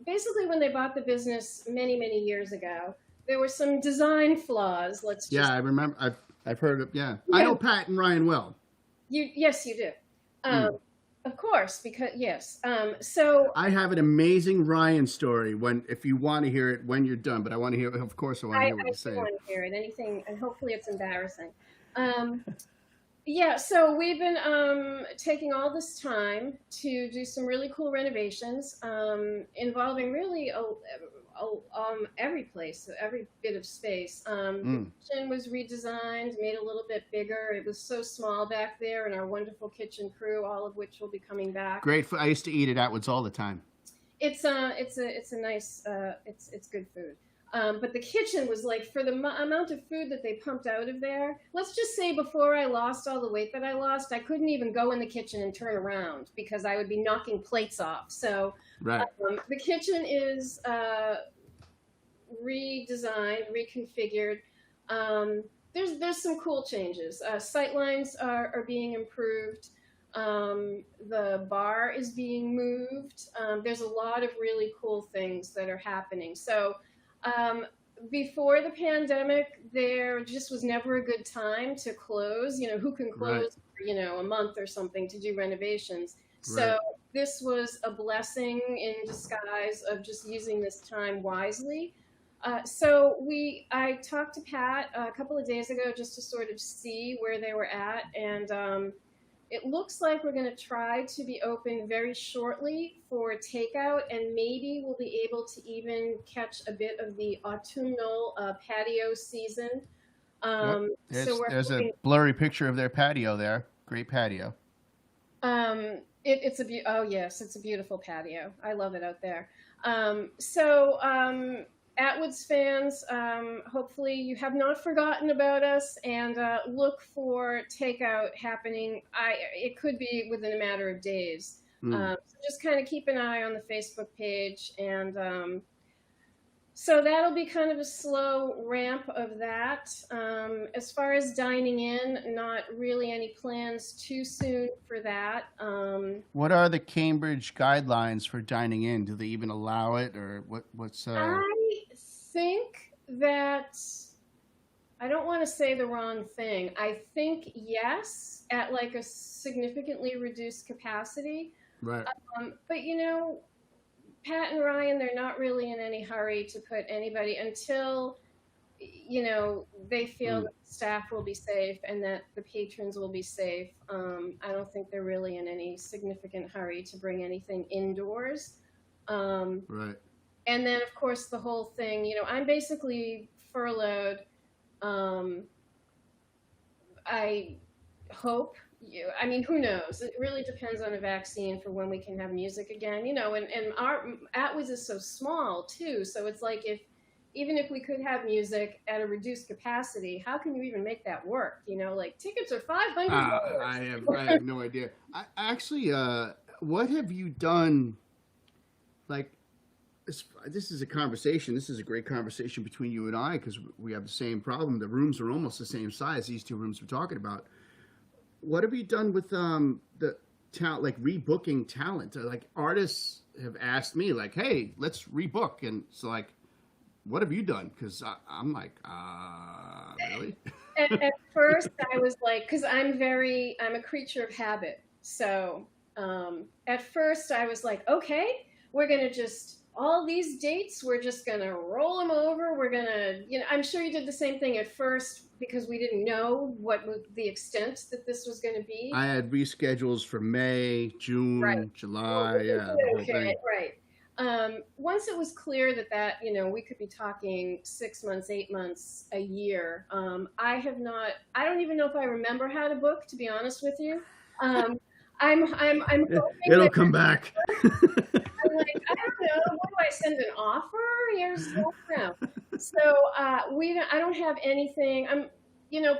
Basically, when they bought the business many, many years ago, there were some design flaws. I remember. I've heard of, I know Pat and Ryan well. Yes, you do. Of course, because yes. So I have an amazing Ryan story. If you want to hear it when you're done, but I want to hear. Of course, I want to hear what you say. I want to hear it. Anything, and hopefully it's embarrassing. So we've been taking all this time to do some really cool renovations involving really every place, every bit of space. The kitchen was redesigned, made a little bit bigger. It was so small back there, and our wonderful kitchen crew, all of which will be coming back. Great. I used to eat at Atwood's all the time. It's a nice, it's good food. But the kitchen was like, for the amount of food that they pumped out of there, let's just say before I lost all the weight that I lost, I couldn't even go in the kitchen and turn around because I would be knocking plates off. So right. The kitchen is redesigned, reconfigured. There's some cool changes. Sight lines are being improved. The bar is being moved. There's a lot of really cool things that are happening. So before the pandemic, there just was never a good time to close. You know, who can close for, a month or something to do renovations. So this was a blessing in disguise of just using this time wisely. I talked to Pat a couple of days ago just to sort of see where they were at, and it looks like we're going to try to be open very shortly for takeout, and maybe we'll be able to even catch a bit of the autumnal patio season. Yep. So we're There's a hoping, blurry picture of their patio there. Great patio. oh yes, it's a beautiful patio. I love it out there. So Atwoods fans, hopefully you have not forgotten about us, and look for takeout happening. It could be within a matter of days. So just kind of keep an eye on the Facebook page, and so that'll be kind of a slow ramp of that. As far as dining in, not really any plans too soon for that. What are the Cambridge guidelines for dining in? Do they even allow it, or what's? I think that I don't want to say the wrong thing. I think yes, at like a significantly reduced capacity. Right. But Pat and Ryan, they're not really in any hurry to put anybody until they feel that the staff will be safe and that the patrons will be safe. I don't think they're really in any significant hurry to bring anything indoors. Right. And then, of course, the whole thing, I'm basically furloughed. I hope, who knows? It really depends on a vaccine for when we can have music again, and our Atwoods is so small too. So it's like even if we could have music at a reduced capacity, how can you even make that work? Like tickets are $500. I have no idea. Actually, what have you done? Like, this is a conversation. This is a great conversation between you and I, because we have the same problem. The rooms are almost the same size. These two rooms we're talking about. What have you done with the talent, like rebooking talent? Like artists have asked me, like, "Hey, let's rebook," and so like, what have you done? Because I'm like, really? At first, I was like, because I'm a creature of habit. So at first, I was like, okay, we're gonna just all these dates, we're just gonna roll them over. We're gonna, I'm sure you did the same thing at first because we didn't know what the extent that this was going to be. I had reschedules for May, June, right. July, Okay, right. Once it was clear that we could be talking 6 months, 8 months, a year. I don't even know if I remember how to book, to be honest with you. I'm hoping it'll come back. I'm like, I don't know. What do I send an offer? So I don't have anything. I'm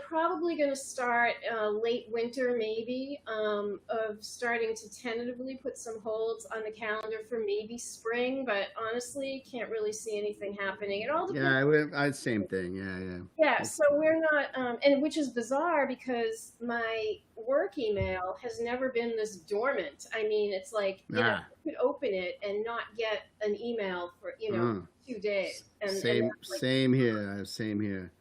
probably going to start late winter, maybe, of starting to tentatively put some holds on the calendar for maybe spring, but honestly, can't really see anything happening. It all depends. Yeah, same thing. Yeah. Yeah, so we're not, and which is bizarre because my work email has never been this dormant. I mean, it's like, you could open it and not get an email for, 2 days. Same here.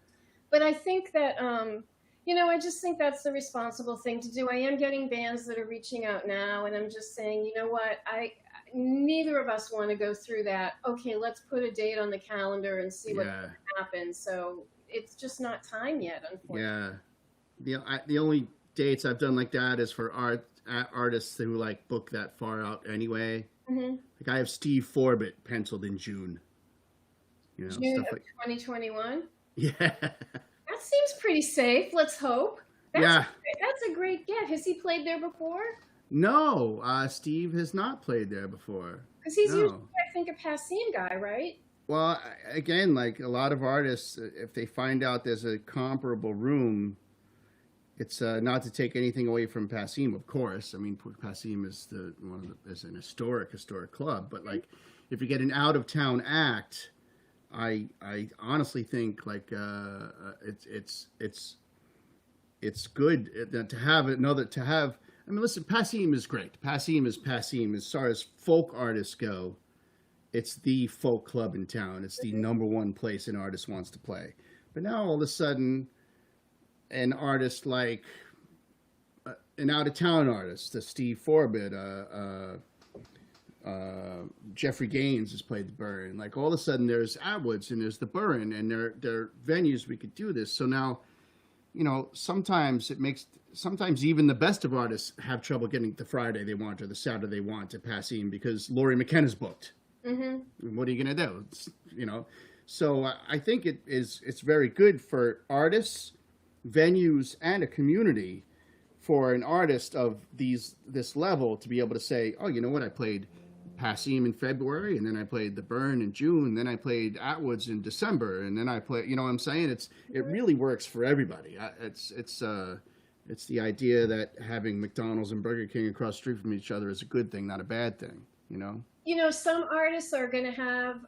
But I think that, I just think that's the responsible thing to do. I am getting bands that are reaching out now, and I'm just saying, you know what, neither of us want to go through that. Okay, let's put a date on the calendar and see what happens. So it's just not time yet, unfortunately. Yeah, the only dates I've done like that is for artists who like book that far out anyway. Mm-hmm. Like I have Steve Forbett penciled in June. June of 2021. Yeah. That seems pretty safe. Let's hope. That's a great get. Has he played there before? No, Steve has not played there before. Because he's usually, I think, a Passim guy, right? Well, again, like a lot of artists, if they find out there's a comparable room, it's not to take anything away from Passim, of course. I mean, Passim is is an historic club, but like, if you get an out of town act, I honestly think like it's good to have another to have. I mean, listen, Passim is great. Passim is Passim. As far as folk artists go, it's the folk club in town. It's the number one place an artist wants to play. But now all of a sudden, an artist like an out of town artist, Steve Forbett, Jeffrey Gaines has played the Burn. Like all of a sudden, there's Atwoods and there's the Burn, and they're venues we could do this. So now, sometimes sometimes even the best of artists have trouble getting the Friday they want or the Saturday they want to Passim because Laurie McKenna's booked. Mm-hmm. What are you going to do? So I think it's very good for artists, venues, and a community for an artist of this level to be able to say, oh, you know what, I played Passim in February, and then I played the Burn in June, and then I played Atwoods in December, and then I played, what I'm saying? It really works for everybody. It's the idea that having McDonald's and Burger King across the street from each other is a good thing, not a bad thing, Some artists are going to have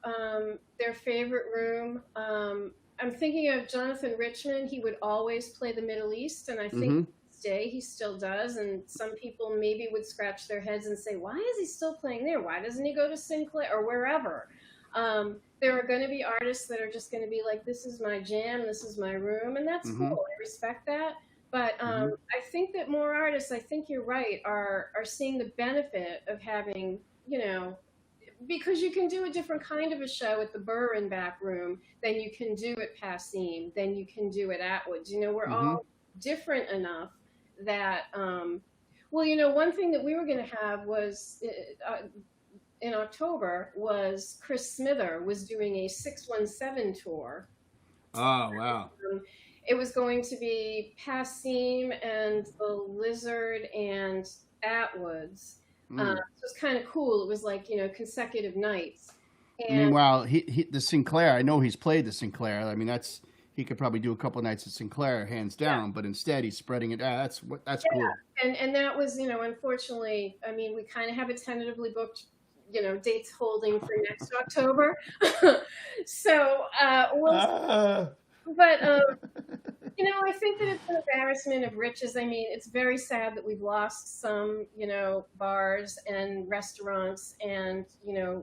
their favorite room. I'm thinking of Jonathan Richman. He would always play the Middle East, and I think day he still does. And some people maybe would scratch their heads and say, why is he still playing there? Why doesn't he go to Sinclair or wherever? There are going to be artists that are just going to be like, this is my jam, this is my room, and that's cool. I respect that. But I think that more artists, I think you're right, are seeing the benefit of having, because you can do a different kind of a show at the Burren back room than you can do at Passim, than you can do at Atwoods. We're all different enough that, one thing that we were going to have was in October was Chris Smither was doing a 617 tour. Oh, wow. It was going to be Passim and the Lizard and Atwoods. So it was kind of cool. It was like, consecutive nights. And meanwhile, the Sinclair, I know he's played the Sinclair. I mean, he could probably do a couple of nights at Sinclair, hands down. But instead, he's spreading it. That's cool. And that was, unfortunately, I mean, we kind of have it tentatively booked, dates holding for next October. So, I think that it's an embarrassment of riches. I mean, it's very sad that we've lost some, bars and restaurants and,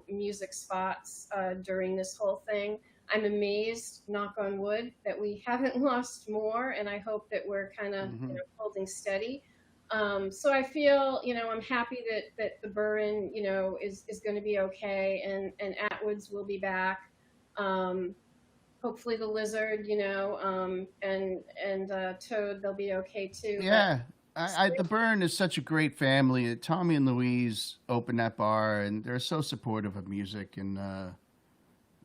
music spots during this whole thing. I'm amazed, knock on wood, that we haven't lost more, and I hope that we're kind of holding steady. So I feel, I'm happy that the Burren, is going to be okay, and Atwoods will be back. Hopefully the Lizard, and Toad, they'll be okay too. Yeah. The Burn is such a great family. Tommy and Louise opened that bar, and they're so supportive of music. And,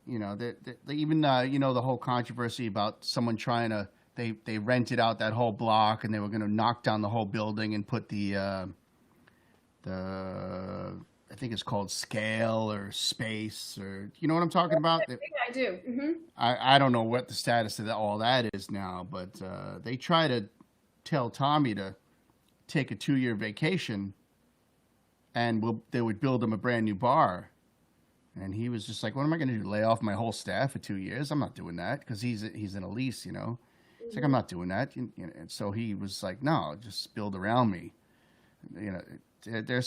they even, the whole controversy about someone trying to, they rented out that whole block, and they were going to knock down the whole building and put the I think it's called Scale or Space, or you know what I'm talking about? I think I do. Mm-hmm. I don't know what the status of all that is now, but they try to tell Tommy to take a 2-year vacation, and they would build him a brand new bar. And he was just like, what am I going to do? Lay off my whole staff for 2 years? I'm not doing that, because he's in a lease, It's like, I'm not doing that. And so he was like, no, just build around me. They're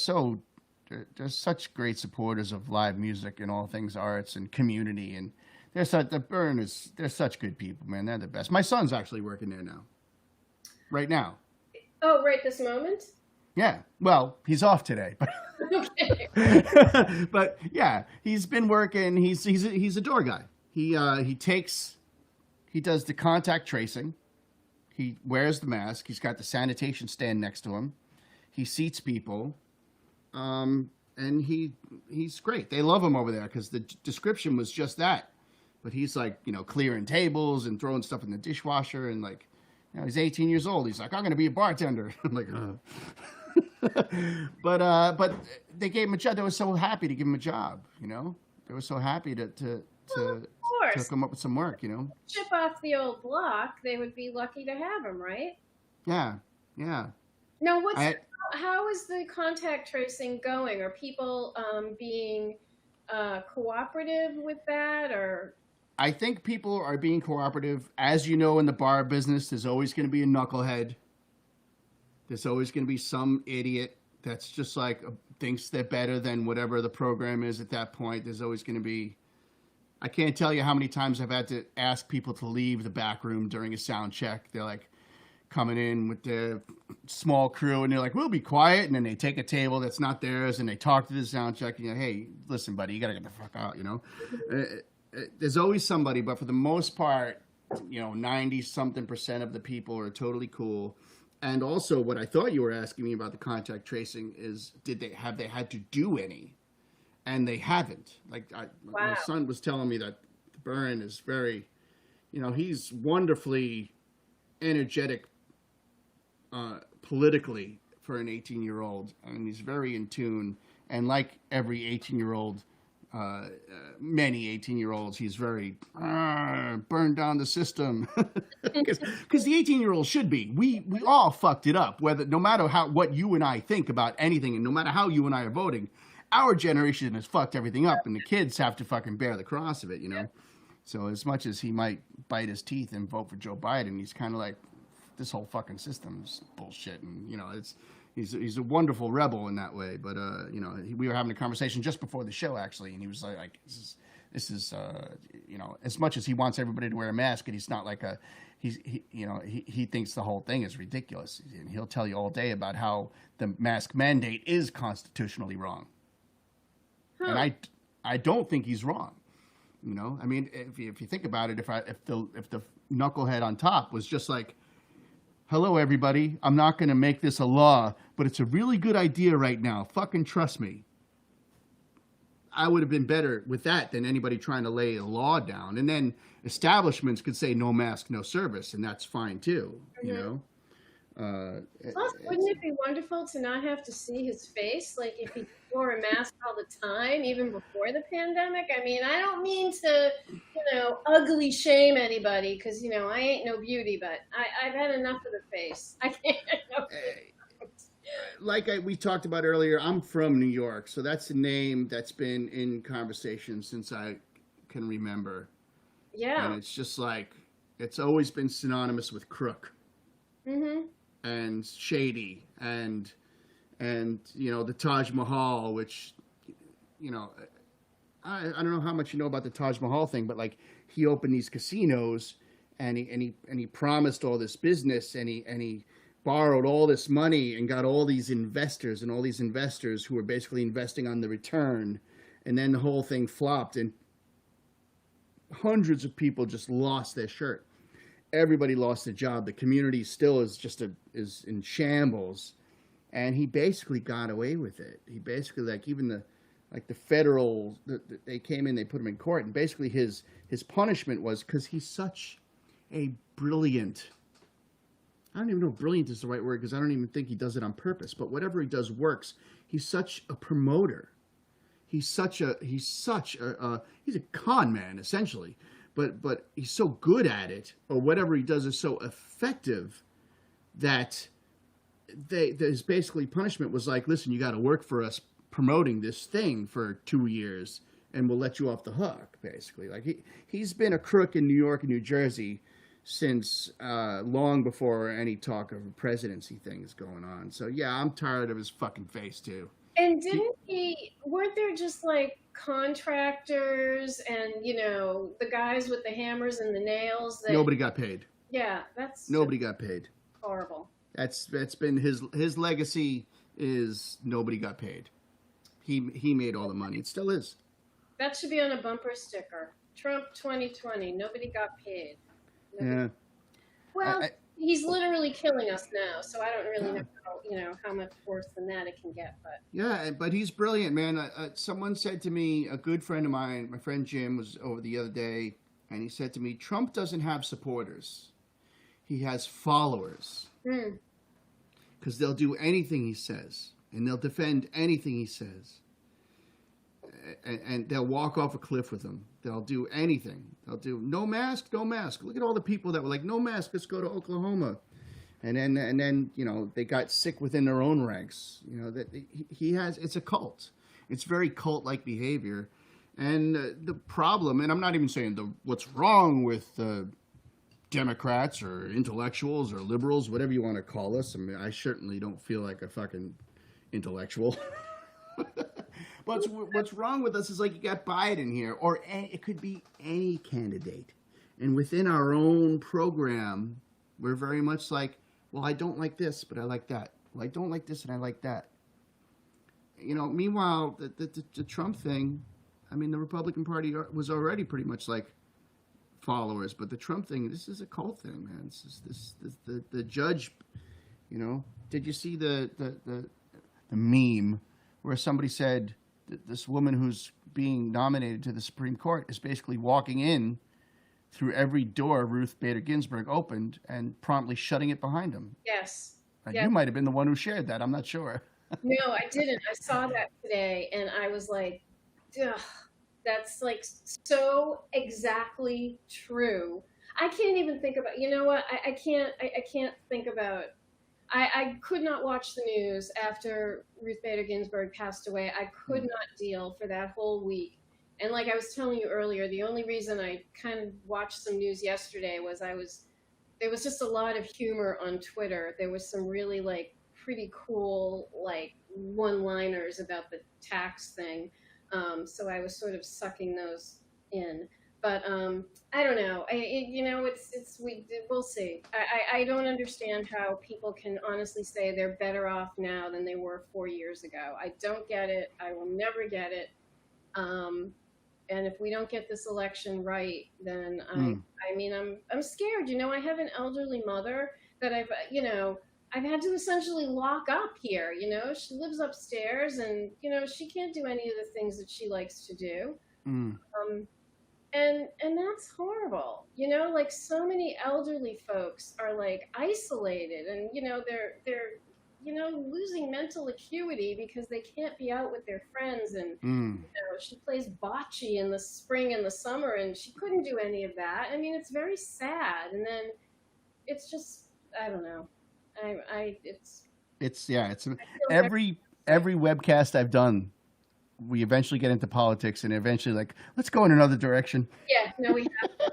such great supporters of live music and all things arts and community. And they're such good people, man. They're the best. My son's actually working there now. Right now. Oh, right this moment? Yeah. Well, he's off today. Okay. But yeah, he's been working. He's a door guy. He does the contact tracing. He wears the mask. He's got the sanitation stand next to him. He seats people. And he's great. They love him over there because the description was just that. But he's like, clearing tables and throwing stuff in the dishwasher, and like, he's 18 years old. He's like, I'm going to be a bartender. I'm like, But they gave him a job. They were so happy to give him a job. They were so happy to come up with some work. Chip off the old block. They would be lucky to have him, right? Yeah. Now, how is the contact tracing going? Are people being cooperative with that, or? I think people are being cooperative. As you know, in the bar business, there's always going to be a knucklehead. There's always going to be some idiot that's just like thinks they're better than whatever the program is at that point. There's always going to be. I can't tell you how many times I've had to ask people to leave the back room during a sound check. They're like, coming in with the small crew, and they're like, we'll be quiet, and then they take a table that's not theirs, and they talk to the sound check, and hey, listen, buddy, you gotta get the fuck out, there's always somebody, but for the most part, 90-something% of the people are totally cool. And also, what I thought you were asking me about the contact tracing is, have they had to do any? And they haven't. Wow. My son was telling me that Byrne is very, he's wonderfully energetic politically for an 18-year-old, and he's very in tune. And like every 18-year-old, many 18-year-olds, he's very burn down the system, because the 18-year-old should be. We all fucked it up. No matter what you and I think about anything, and no matter how you and I are voting, our generation has fucked everything up, and the kids have to fucking bear the cross of it. Yeah. So as much as he might bite his teeth and vote for Joe Biden, he's kind of like, this whole fucking system's bullshit, and he's a wonderful rebel in that way. But we were having a conversation just before the show actually, and he was like, this is as much as he wants everybody to wear a mask, and he's not like he thinks the whole thing is ridiculous, and he'll tell you all day about how the mask mandate is constitutionally wrong. Huh. And I don't think he's wrong. I mean, if you think about it, if the knucklehead on top was just like, hello, everybody, I'm not going to make this a law, but it's a really good idea right now. Fucking trust me. I would have been better with that than anybody trying to lay a law down. And then establishments could say no mask, no service, and that's fine too, Plus, wouldn't it be wonderful to not have to see his face? Like if he wore a mask all the time, even before the pandemic. I mean, I don't mean to, ugly shame anybody, because, I ain't no beauty, but I've had enough of the face. I can't. Like we talked about earlier, I'm from New York, so that's a name that's been in conversation since I can remember. Yeah. And it's just like, it's always been synonymous with crook. Mm-hmm. And shady, and the Taj Mahal, which I don't know how much you know about the Taj Mahal thing, but like he opened these casinos, and he promised all this business, and he borrowed all this money and got all these investors, who were basically investing on the return, and then the whole thing flopped, and hundreds of people just lost their shirt. Everybody lost their job. The community still is is in shambles, and he basically got away with it. He basically, the federal, they came in, they put him in court, and basically his punishment was, because he's such a brilliant, I don't even know if brilliant is the right word, because I don't even think he does it on purpose, but whatever he does works. He's such a promoter. He's a con man, essentially. But he's so good at it, or whatever he does is so effective, that his basically punishment was like, listen, you got to work for us promoting this thing for 2 years, and we'll let you off the hook, basically. Like he's been a crook in New York and New Jersey since long before any talk of a presidency thing is going on. So yeah, I'm tired of his fucking face too. And weren't there just like contractors and, the guys with the hammers and the nails? Nobody got paid. Yeah, nobody got paid. Horrible. That's been his legacy, is nobody got paid. He made all the money. It still is. That should be on a bumper sticker. Trump 2020. Nobody got paid. Yeah. Well, he's literally killing us now, so I don't really know how much worse than that it can get. But yeah, but he's brilliant, man. Someone said to me, a good friend of mine, my friend Jim, was over the other day, and he said to me, Trump doesn't have supporters. He has followers. Because they'll do anything he says, and they'll defend anything he says. And they'll walk off a cliff with him. They'll do anything. They'll do no mask, no mask. Look at all the people that were like, no mask, let's go to Oklahoma. And then they got sick within their own ranks. That he has, it's a cult. It's very cult-like behavior. And the problem, and I'm not even saying what's wrong with Democrats or intellectuals or liberals, whatever you want to call us. I mean, I certainly don't feel like a fucking intellectual. But what's wrong with us is, like, you got Biden here, or it could be any candidate. And within our own program, we're very much like, Well, I don't like this, but I like that. Well, I don't like this, and I like that. Meanwhile, the Trump thing, I mean, the Republican Party was already pretty much like followers, but the Trump thing, this is a cult thing, man. The judge, did you see the meme where somebody said that this woman who's being nominated to the Supreme Court is basically walking in through every door Ruth Bader Ginsburg opened and promptly shutting it behind him? Yes. And Yes. you might have been the one who shared that. I'm not sure. No, I didn't. I saw that today and I was like, ugh, that's like so exactly true. I can't even think about, you know what? I can't think about, I could not watch the news after Ruth Bader Ginsburg passed away. I could not deal for that whole week. And like I was telling you earlier, the only reason I kind of watched some news yesterday was there was just a lot of humor on Twitter. There was some really like pretty cool like one-liners about the tax thing. So I was sort of sucking those in. But I don't know. We'll see. I don't understand how people can honestly say they're better off now than they were 4 years ago. I don't get it. I will never get it. And if we don't get this election right, then I mean, I'm scared. I have an elderly mother that I've had to essentially lock up here. She lives upstairs, and she can't do any of the things that she likes to do. And that's horrible. Like so many elderly folks are like isolated, and they're losing mental acuity because they can't be out with their friends. And she plays bocce in the spring and the summer, and she couldn't do any of that. I mean, it's very sad. And then it's just, I don't know. It's every webcast I've done, we eventually get into politics, and eventually like, let's go in another direction. Yeah, no, we have.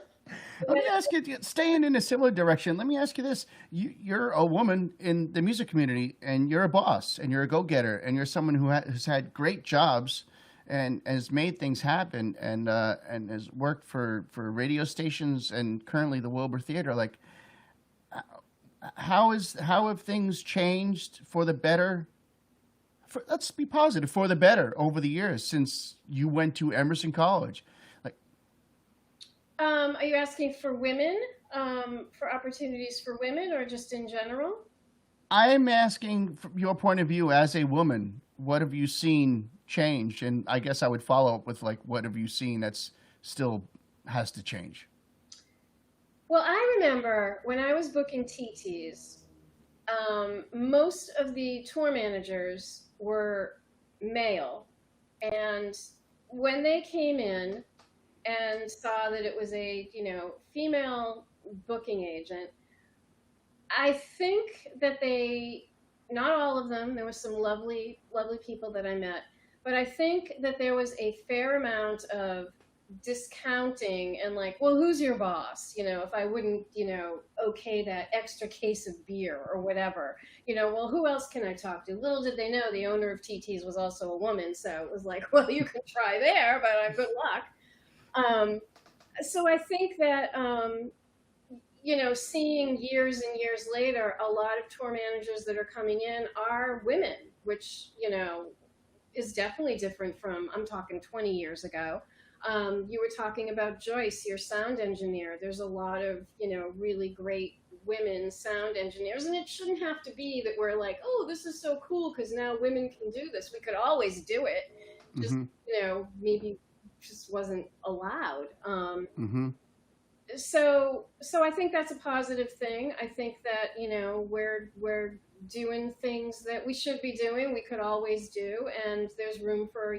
Let me ask you, staying in a similar direction, let me ask you this. You're a woman in the music community, and you're a boss, and you're a go-getter, and you're someone who has had great jobs and has made things happen, and has worked for radio stations and currently the Wilbur Theater. Like, how have things changed for the better? Let's be positive, for the better over the years since you went to Emerson College. Are you asking for women, for opportunities for women, or just in general? I'm asking from your point of view as a woman. What have you seen change? And I guess I would follow up with like, what have you seen that's still has to change? Well, I remember when I was booking TTs, most of the tour managers were male, and when they came in and saw that it was a female booking agent, I think that not all of them, there were some lovely people that I met, but I think that there was a fair amount of discounting and like, well, who's your boss? If I wouldn't, okay that extra case of beer or whatever, well, who else can I talk to? Little did they know the owner of TT's was also a woman. So it was like, well, you can try there, but good luck. So I think that, seeing years and years later, a lot of tour managers that are coming in are women, which, is definitely different from, I'm talking 20 years ago. You were talking about Joyce, your sound engineer. There's a lot of, really great women sound engineers, and it shouldn't have to be that we're like, oh, this is so cool because now women can do this. We could always do it. Just, maybe just wasn't allowed. So I think that's a positive thing. I think that, we're doing things that we should be doing, we could always do, and there's room for,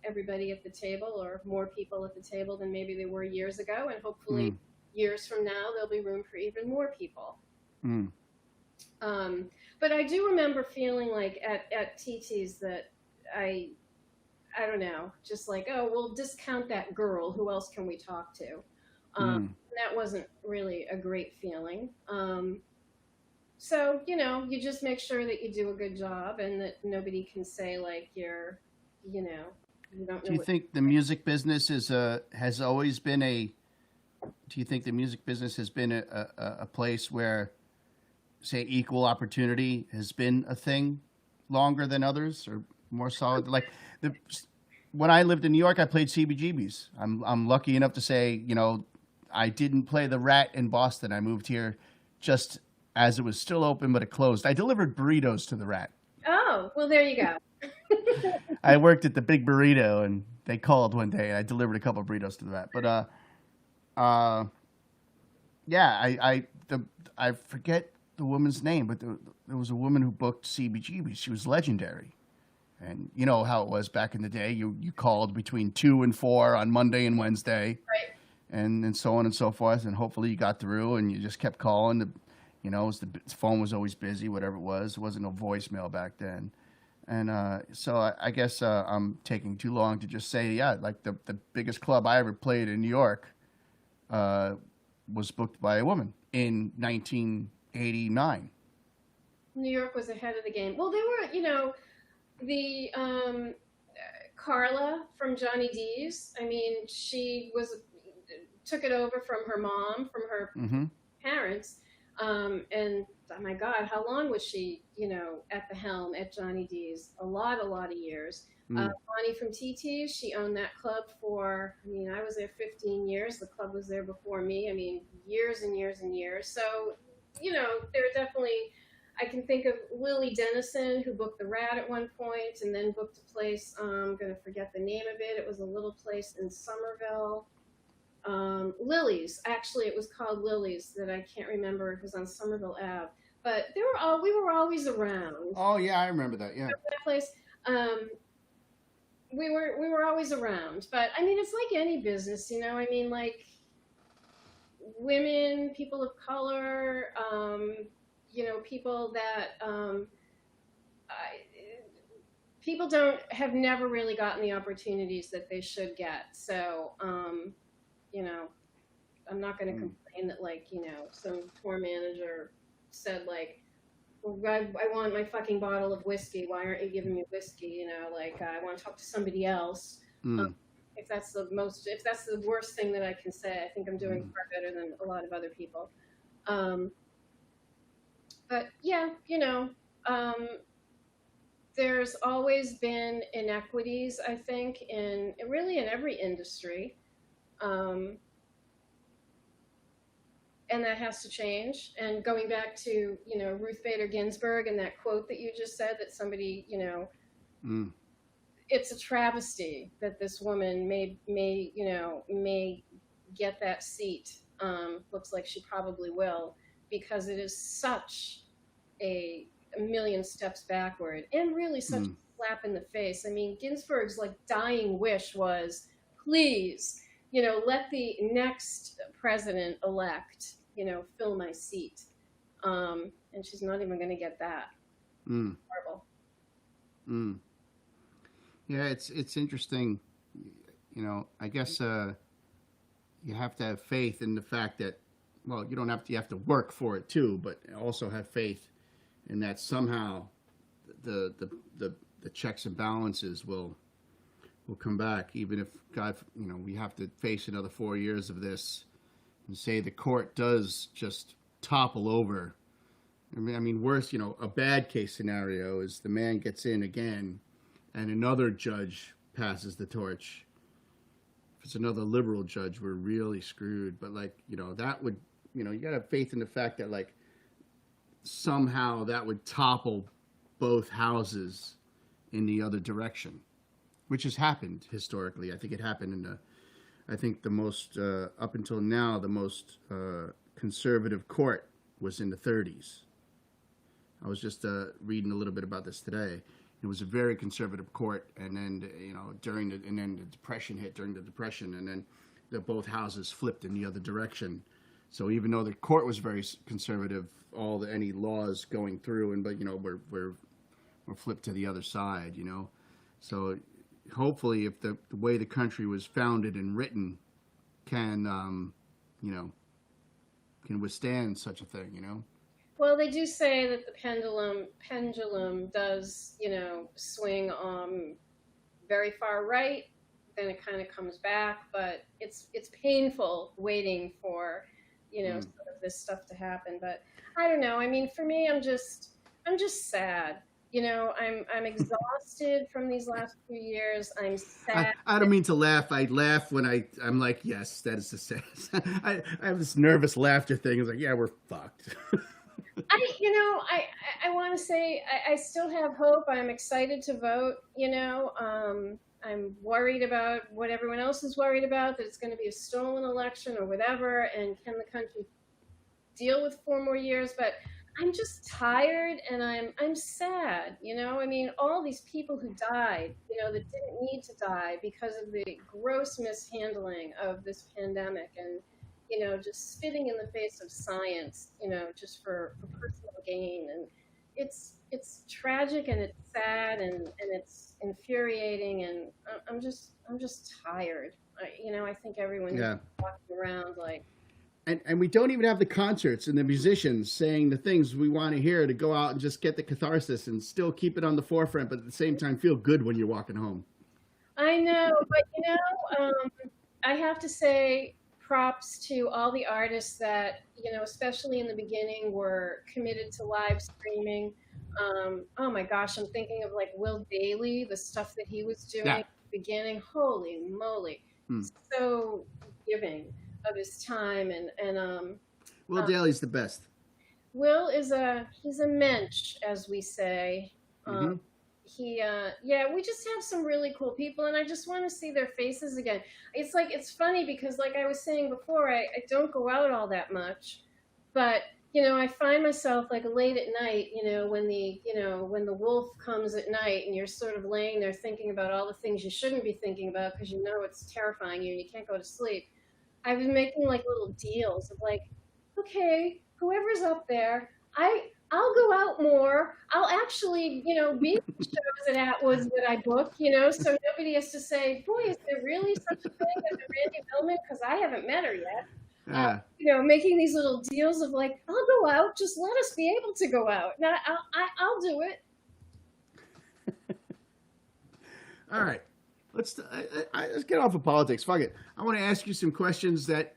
everybody at the table, or more people at the table than maybe there were years ago, and hopefully years from now there'll be room for even more people. But I do remember feeling like at TT's that I don't know, just like, oh, we'll discount that girl, who else can we talk to? That wasn't really a great feeling. So, you just make sure that you do a good job, and that nobody can say like you're, you don't know. Do you think the music business has always been do you think the music business has been a place where say equal opportunity has been a thing longer than others or more solid. Like the when I lived in New York, I played CBGBs. I'm lucky enough to say, I didn't play the Rat in Boston. I moved here just as it was still open, but it closed. I delivered burritos to the Rat. Oh, well, there you go. I worked at the Big Burrito, and they called one day, and I delivered a couple of burritos to the Rat. But yeah, I forget the woman's name, but there was a woman who booked CBGB. She was legendary. And you know how it was back in the day. You called between 2 and 4 on Monday and Wednesday, Right. and so on and so forth. And hopefully you got through, and you just kept calling. The phone was always busy, whatever it was. There wasn't no voicemail back then. And so I guess I'm taking too long to just say, yeah, like the biggest club I ever played in New York was booked by a woman in 1989. New York was ahead of the game. Well, there were, the Carla from Johnny D's. I mean, she took it over from her mom, from her Mm-hmm. parents. And oh my God, how long was she, at the helm at Johnny D's? A lot of years. Bonnie from TT's, she owned that club for, I was there 15 years. The club was there before me. I mean, years and years and years. So, there are definitely, I can think of Lily Dennison, who booked the Rat at one point and then booked a place, I'm going to forget the name of it. It was a little place in Somerville. Lily's, actually, it was called Lily's that I can't remember. It was on Somerville Ave. But we were always around. Oh yeah, I remember that. Yeah. That place. We were always around. But I mean, it's like any business, like women, people of color, people that people have never really gotten the opportunities that they should get. So, I'm not going to complain that, some poor manager said, well, I want my fucking bottle of whiskey. Why aren't you giving me whiskey? I want to talk to somebody else. If that's the worst thing that I can say, I think I'm doing far better than a lot of other people. But yeah, there's always been inequities, I think, in every industry. And that has to change. And going back to, Ruth Bader Ginsburg and that quote that you just said that somebody, it's a travesty that this woman may get that seat. Looks like she probably will, because it is such a million steps backward and really such a slap in the face. I mean, Ginsburg's dying wish was, please, let the next president-elect, fill my seat. And she's not even going to get that. Horrible. Yeah, it's interesting. I guess you have to have faith in the fact that, well, you have to work for it too, but also have faith in that somehow the checks and balances will come back, even if God, we have to face another 4 years of this, and say the court does just topple over. I mean, worse, a bad case scenario is the man gets in again, and another judge passes the torch. If it's another liberal judge, we're really screwed. But that would, you gotta have faith in the fact that somehow that would topple both houses in the other direction, which has happened historically. I think it happened the most, up until now, the most conservative court was in the 30s. I was just reading a little bit about this today. It was a very conservative court, and then then the Depression hit during the Depression, and then both houses flipped in the other direction. So even though the court was very conservative, any laws going through, but we're flipped to the other side. So hopefully, if the way the country was founded and written can withstand such a thing. Well, they do say that the pendulum does, swing very far right, then it kind of comes back, but it's painful waiting for, some of this stuff to happen. But I don't know. I mean, for me, I'm just sad. I'm exhausted from these last few years. I'm sad. I don't mean to laugh. I laugh when I'm like, yes, that is the saddest. I have this nervous laughter thing. It's like, yeah, we're fucked. I want to say I still have hope. I'm excited to vote. I'm worried about what everyone else is worried about, that it's going to be a stolen election or whatever. And can the country deal with 4 more years? But I'm just tired and I'm sad. I mean, all these people who died, that didn't need to die because of the gross mishandling of this pandemic, and just spitting in the face of science, just for personal gain. And it's tragic and it's sad and it's infuriating, and I'm just tired. I think everyone's Yeah. walking around like, And we don't even have the concerts and the musicians saying the things we want to hear to go out and just get the catharsis and still keep it on the forefront, but at the same time feel good when you're walking home. I know, but I have to say props to all the artists that, especially in the beginning, were committed to live streaming. Oh my gosh, I'm thinking of like Will Daly, the stuff that he was doing Yeah. at the beginning. Holy moly, Hmm. so giving of his time, and Will Daly's the best. Will he's a mensch, as we say. Hmm. Yeah, we just have some really cool people, and I just want to see their faces again. It's funny because, like I was saying before, I don't go out all that much, but I find myself like late at night, when the wolf comes at night, and you're sort of laying there thinking about all the things you shouldn't be thinking about because it's terrifying you and you can't go to sleep. I've been making like little deals of like, okay, whoever's up there, I'll go out more. I'll actually, be at the shows at Atwood's that I book, so nobody has to say, boy, is there really such a thing as a Randy Millman? Because I haven't met her yet. Making these little deals of like, I'll go out, just let us be able to go out. Now, I'll do it. All right, let's get off of politics. Fuck it. I want to ask you some questions that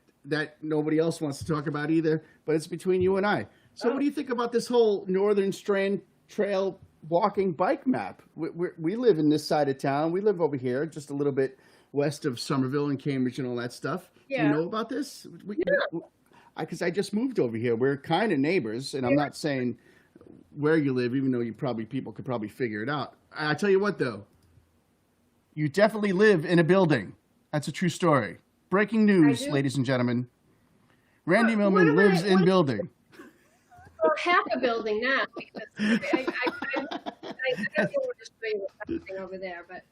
nobody else wants to talk about either, but it's between you and I. So, What do you think about this whole Northern Strand Trail walking bike map? We live in this side of town. We live over here, just a little bit west of Somerville and Cambridge and all that stuff. Yeah. Do you know about this? Because I just moved over here. We're kind of neighbors, and I'm not saying where you live, even though people could probably figure it out. I tell you what, though, you definitely live in a building. That's a true story. Breaking news, ladies and gentlemen. Randy Millman lives in building. Well, half a building now, because I don't want to show you what's happening over there. But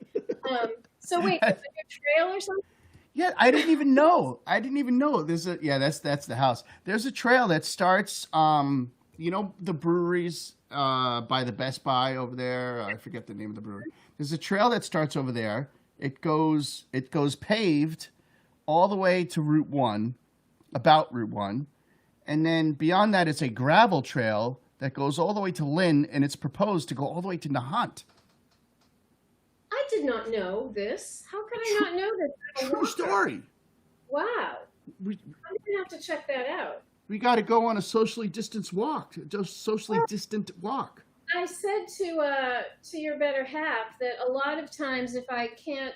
so wait, is it a trail or something? Yeah, I didn't even know. There's that's the house. There's a trail that starts, the breweries by the Best Buy over there. I forget the name of the brewery. There's a trail that starts over there. It goes paved all the way to Route 1, about Route 1. And then beyond that, it's a gravel trail that goes all the way to Lynn, and it's proposed to go all the way to Nahant. I did not know this. How could I not know this? True story. Wow. I'm going to have to check that out. We got to go on a socially distant walk. I said to your better half that a lot of times if I can't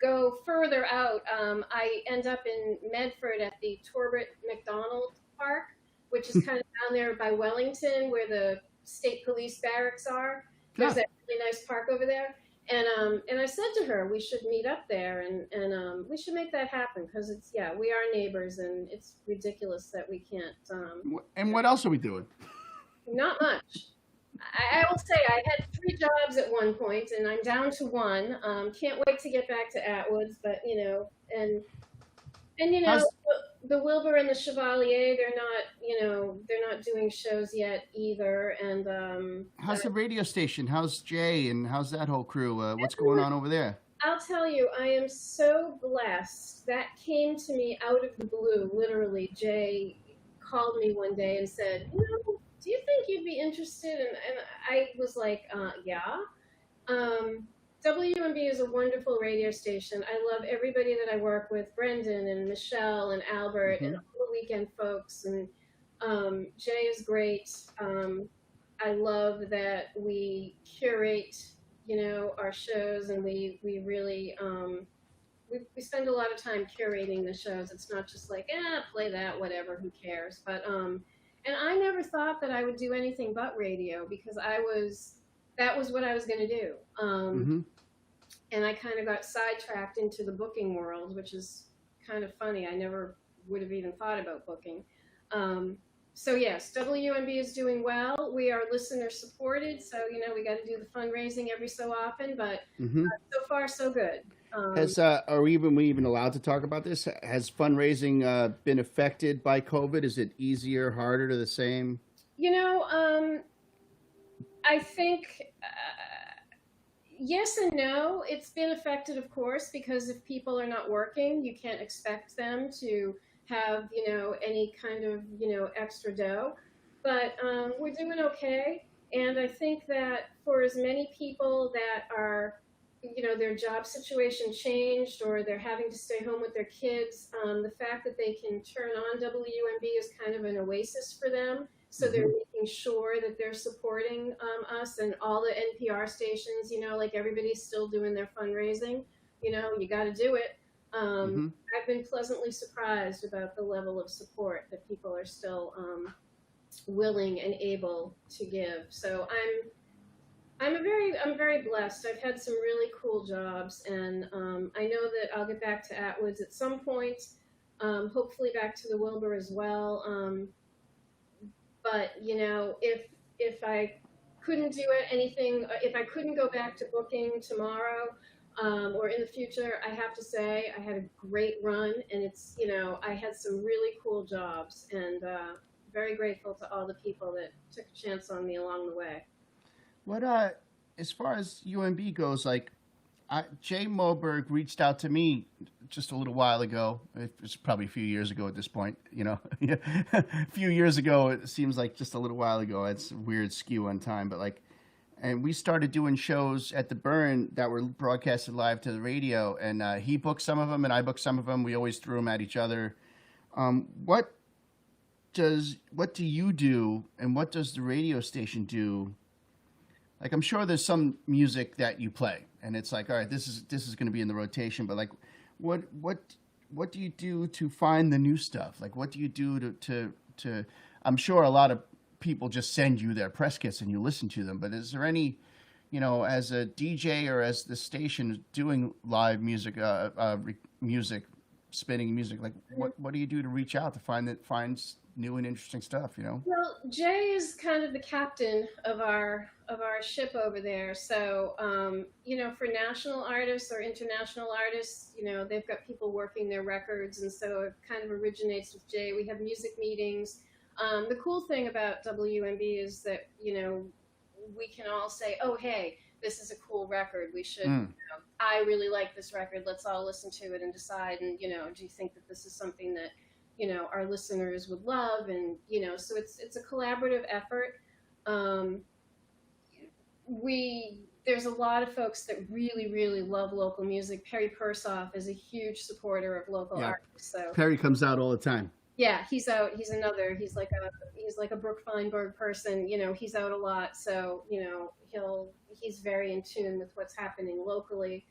go further out, I end up in Medford at the Torbert McDonald Park, which is kind of down there by Wellington where the state police barracks are. There's that really nice park over there. And I said to her, we should meet up there and we should make that happen because we are neighbors and it's ridiculous that we can't. And what else are we doing? Not much. I will say I had 3 jobs at one point and I'm down to 1. Can't wait to get back to Atwood's, but and the Wilbur and the Chevalier, they're not doing shows yet either. And how's the radio station? How's Jay and how's that whole crew? What's going on over there? I'll tell you, I am so blessed. That came to me out of the blue. Literally, Jay called me one day and said, do you think you'd be interested? And I was like, yeah. WMB is a wonderful radio station. I love everybody that I work with, Brendan and Michelle and Albert and all the weekend folks. And Jay is great. I love that we curate, our shows, and we really we spend a lot of time curating the shows. It's not just like, play that, whatever, who cares? But and I never thought that I would do anything but radio because that was what I was going to do. Mm-hmm. And I kind of got sidetracked into the booking world, which is kind of funny. I never would have even thought about booking. So yes, WMB is doing well. We are listener supported, so we got to do the fundraising every so often, but Mm-hmm. so far so good. Are we even allowed to talk about this? Has fundraising been affected by COVID? Is it easier, harder, to the same? I think yes and no. It's been affected, of course, because if people are not working, you can't expect them to have, any kind of, extra dough. But we're doing okay. And I think that for as many people that are, their job situation changed or they're having to stay home with their kids, the fact that they can turn on WMB is kind of an oasis for them. So they're making sure that they're supporting us, and all the NPR stations, like everybody's still doing their fundraising. You got to do it. Mm-hmm. I've been pleasantly surprised about the level of support that people are still willing and able to give. So I'm very blessed. I've had some really cool jobs, and I know that I'll get back to Atwoods at some point. Hopefully back to the Wilbur as well. But if I couldn't do anything, if I couldn't go back to booking tomorrow or in the future, I have to say I had a great run, and it's I had some really cool jobs, and very grateful to all the people that took a chance on me along the way. What as far as UMB goes, like Jay Moberg reached out to me just a little while ago. It was probably a few years ago at this point, a few years ago. It seems like just a little while ago. It's a weird skew on time, but and we started doing shows at the Burn that were broadcasted live to the radio, and he booked some of them and I booked some of them. We always threw them at each other. What do you do, and what does the radio station do? Like, I'm sure there's some music that you play, and it's like, all right, this is going to be in the rotation. But like, what do you do to find the new stuff? Like, what do you do to? I'm sure a lot of people just send you their press kits and you listen to them. But is there any, as a DJ or as the station doing live music, spinning music, like what do you do to reach out to find new and interesting stuff? Well, Jay is kind of the captain of our ship over there. So, for national artists or international artists, they've got people working their records, and so it kind of originates with Jay. We have music meetings. The cool thing about WMB is that, we can all say, oh, hey, this is a cool record. We should, I really like this record. Let's all listen to it and decide. And, do you think that this is something that, our listeners would love? And, so it's a collaborative effort. There's a lot of folks that really, really love local music. Perry Persoff is a huge supporter of local artists. So Perry comes out all the time. Yeah, he's out. He's like a Brooke Feinberg person. He's out a lot. So, he's very in tune with what's happening locally.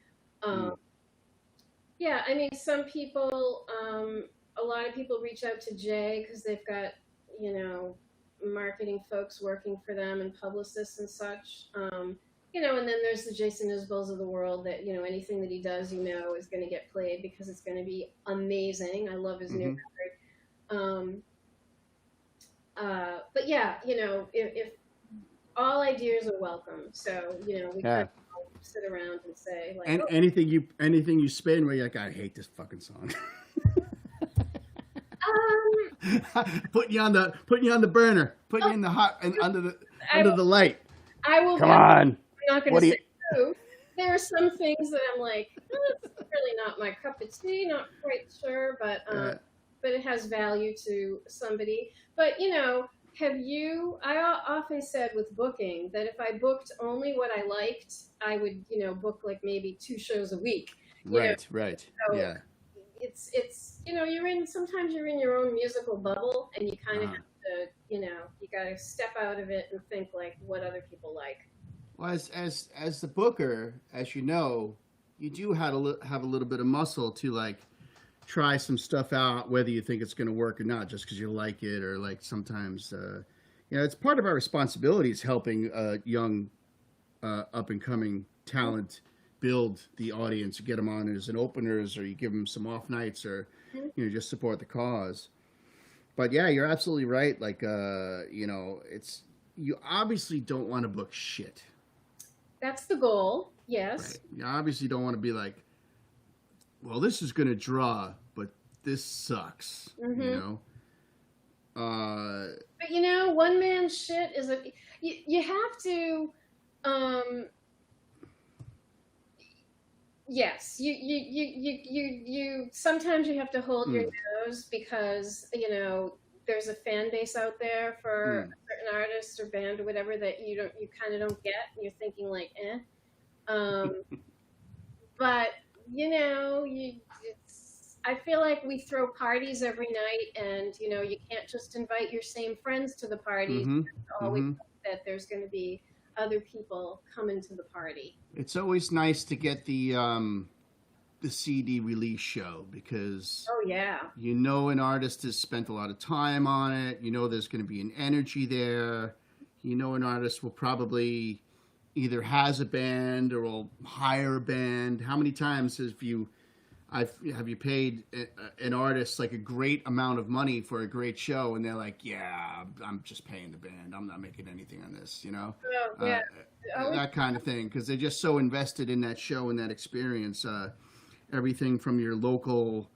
Yeah, I mean, some people, a lot of people reach out to Jay because they've got, marketing folks working for them and publicists and such. And then there's the Jason Isbells of the world that, anything that he does, is going to get played because it's going to be amazing. I love his new record. But yeah, if all ideas are welcome. So, we kind of sit around and say, like, anything you spin where you're like, I hate this fucking song. Putting you on the burner, putting you in the hot and under the light. I will. Come on. I'm not going to say no. There are some things that I'm like, it's really not my cup of tea. Not quite sure, but it has value to somebody. But I often said with booking that if I booked only what I liked, I would, book like maybe 2 shows a week. Right. So yeah. It's sometimes you're in your own musical bubble, and you kind of have to, you got to step out of it and think like what other people like. Well, as the booker, as you know, you do have a little bit of muscle to like try some stuff out, whether you think it's going to work or not, just because you like it, or like sometimes, it's part of our responsibility is helping young, up and coming talent build the audience, get them on as an openers, or you give them some off nights, or just support the cause. But yeah, you're absolutely right. Like, it's you obviously don't want to book shit. That's the goal. Yes. Right. You obviously don't want to be like, well, this is going to draw, but this sucks. But one man shit is you have to. Yes, you sometimes you have to hold your nose because there's a fan base out there for a certain artist or band or whatever that you kind of don't get, and you're thinking like but I feel like we throw parties every night, and you can't just invite your same friends to the party. Always hope that there's going to be other people coming to the party. It's always nice to get the CD release show because an artist has spent a lot of time on it. There's going to be an energy there. An artist will probably either has a band or will hire a band. How many times have you paid an artist like a great amount of money for a great show, and they're like, yeah, I'm just paying the band, I'm not making anything on this, that kind of thing, because they're just so invested in that show and that experience. Everything from your local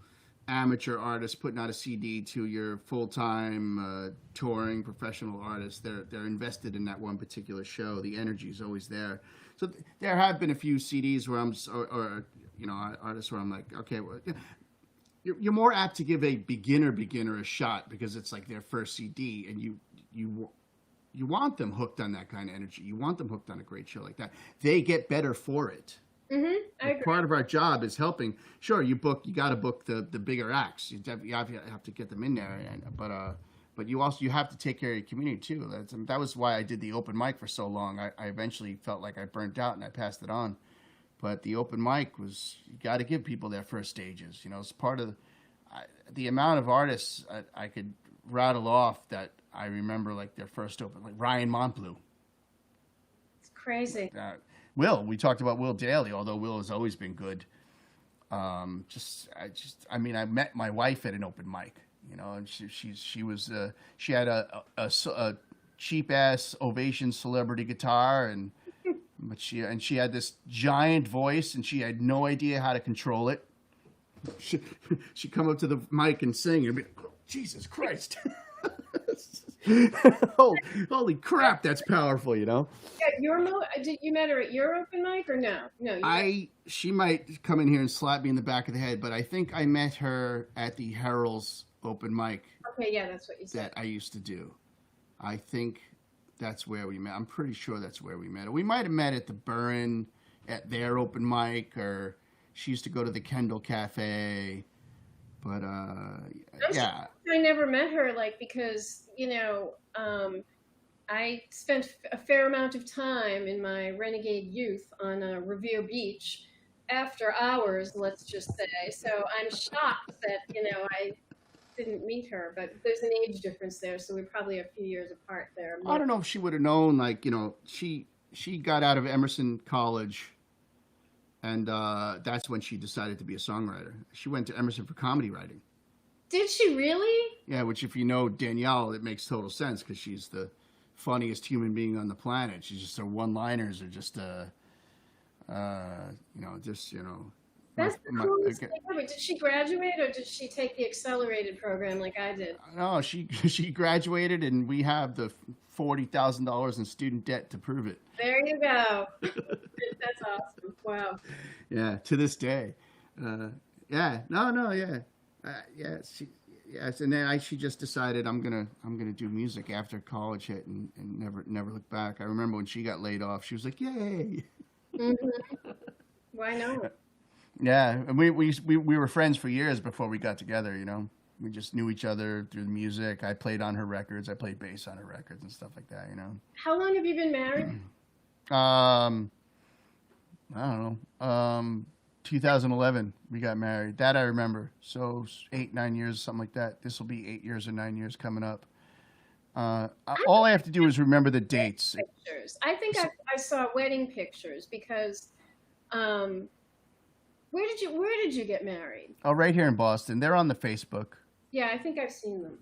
amateur artist putting out a CD to your full-time touring professional artist, they're invested in that one particular show. The energy is always there. So there have been a few CDs where artists where I'm like, okay, well, you're more apt to give a beginner a shot because it's like their first CD, and you want them hooked on that kind of energy. You want them hooked on a great show like that. They get better for it. I agree. Part of our job is helping. Sure, you got to book the bigger acts. You have to get them in there, but you have to take care of your community too. That was why I did the open mic for so long. I eventually felt like I burnt out and I passed it on. But the open mic was, you got to give people their first stages. It's part of the amount of artists I could rattle off that I remember, like their first open, like Ryan Montbleu. It's crazy. We talked about Will Daly, although Will has always been good. I met my wife at an open mic, and she had a cheap ass Ovation celebrity guitar, but she had this giant voice, and she had no idea how to control it. She'd come up to the mic and sing, and be like, oh, Jesus Christ. Holy crap, that's powerful, Yeah, did you met her at your open mic or no? No. She might come in here and slap me in the back of the head, but I think I met her at the Herald's open mic. Okay, yeah, that's what you said. That I used to do. I think that's where we met. I'm pretty sure that's where we met. We might have met at the Burn at their open mic, or she used to go to the Kendall Cafe. But yeah, I never met her, because I spent a fair amount of time in my renegade youth on Revere Beach after hours, let's just say. So I'm shocked that I didn't meet her, but there's an age difference there, so we're probably a few years apart there. I don't know if she would have known, she got out of Emerson College, and that's when she decided to be a songwriter. She went to Emerson for comedy writing. Did she really? Yeah, which if you know Danielle, it makes total sense because she's the funniest human being on the planet. She's just, her one-liners are just, That's the coolest thing ever. Did she graduate, or did she take the accelerated program like I did? No, she graduated, and we have the $40,000 in student debt to prove it. There you go. That's awesome. Wow. Yeah, to this day. Yeah. And then she just decided I'm gonna do music after college hit, and never look back. I remember when she got laid off, she was like, "Yay!" Why not? Yeah, and we were friends for years before we got together. we just knew each other through the music. I played on her records. I played bass on her records and stuff like that. You know. How long have you been married? I don't know. 2011 we got married. That I remember. So 8, 9 years, something like that. This will be 8 years or 9 years coming up. All I have to do is remember the dates. Pictures. I think I saw wedding pictures because where did you get married? Oh, right here in Boston. They're on the Facebook. Yeah, I think I've seen them.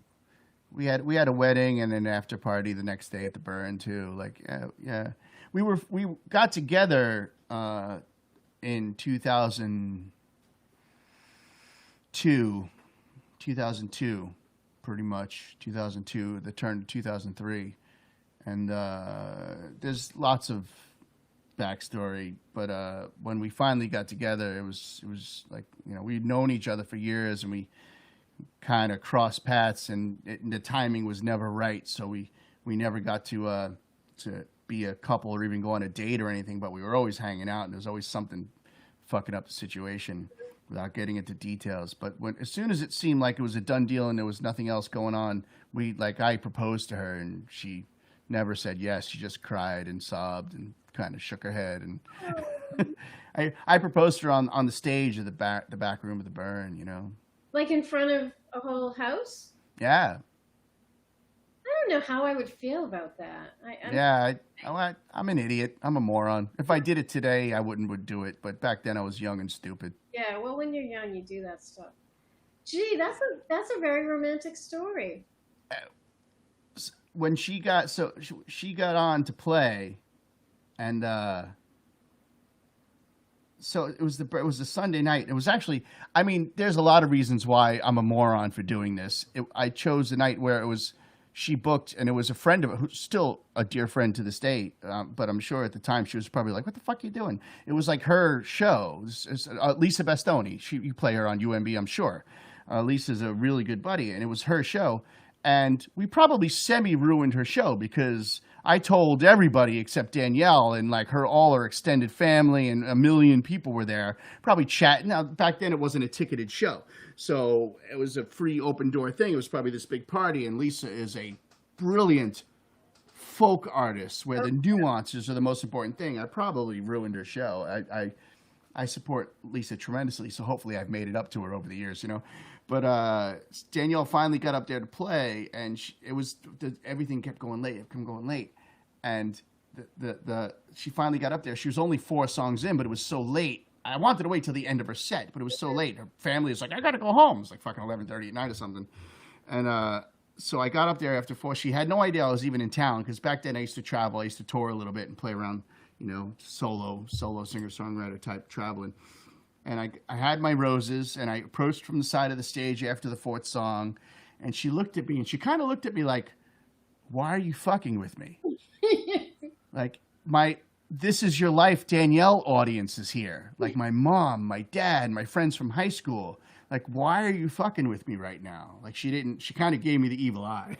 We had a wedding and an after party the next day at the Burn too. Like yeah. We got together in 2002, pretty much 2002. The turn to 2003, and there's lots of backstory. But when we finally got together, it was like, you know, we'd known each other for years, and we kind of crossed paths, and the timing was never right. So we never got to be a couple or even go on a date or anything. But we were always hanging out, and there's always something fucking up the situation without getting into details. But as soon as it seemed like it was a done deal and there was nothing else going on, I proposed to her, and she never said yes. She just cried and sobbed and kind of shook her head. And I proposed to her on the stage of the back room of the Burn, you know. Like in front of a whole house? Yeah. I don't know how I would feel about that. I'm an idiot. I'm a moron. If I did it today, I would do it. But back then, I was young and stupid. Yeah, well, when you're young, you do that stuff. Gee, that's a very romantic story. When she got on to play, and so it was a Sunday night. It was actually, I mean, there's a lot of reasons why I'm a moron for doing this. I chose the night where she booked, and it was a friend of it who's still a dear friend to this day. But I'm sure at the time she was probably like, "What the fuck are you doing?" It was like her show. Lisa Bastoni. You play her on UMB, I'm sure. Lisa's a really good buddy, and it was her show. And we probably semi-ruined her show because I told everybody except Danielle and like all her extended family and 1 million people were there, probably chatting. Now, back then it wasn't a ticketed show. So it was a free open door thing. It was probably this big party. And Lisa is a brilliant folk artist where the nuances are the most important thing. I probably ruined her show. I support Lisa tremendously. So hopefully I've made it up to her over the years, you know. But Danielle finally got up there to play, and everything kept going late, and she finally got up there. She was only 4 songs in, but it was so late. I wanted to wait till the end of her set, but it was so late. Her family was like, "I gotta go home." It was like fucking 11:30 at night or something, and so I got up there after 4. She had no idea I was even in town because back then I used to travel. I used to tour a little bit and play around, you know, solo singer-songwriter type traveling. And I had my roses, and I approached from the side of the stage after the 4th song, and she looked at me, and she kind of looked at me like, "Why are you fucking with me?" Like, this is your life, Danielle audience is here. Like my mom, my dad, my friends from high school. Like, why are you fucking with me right now? Like she kind of gave me the evil eye.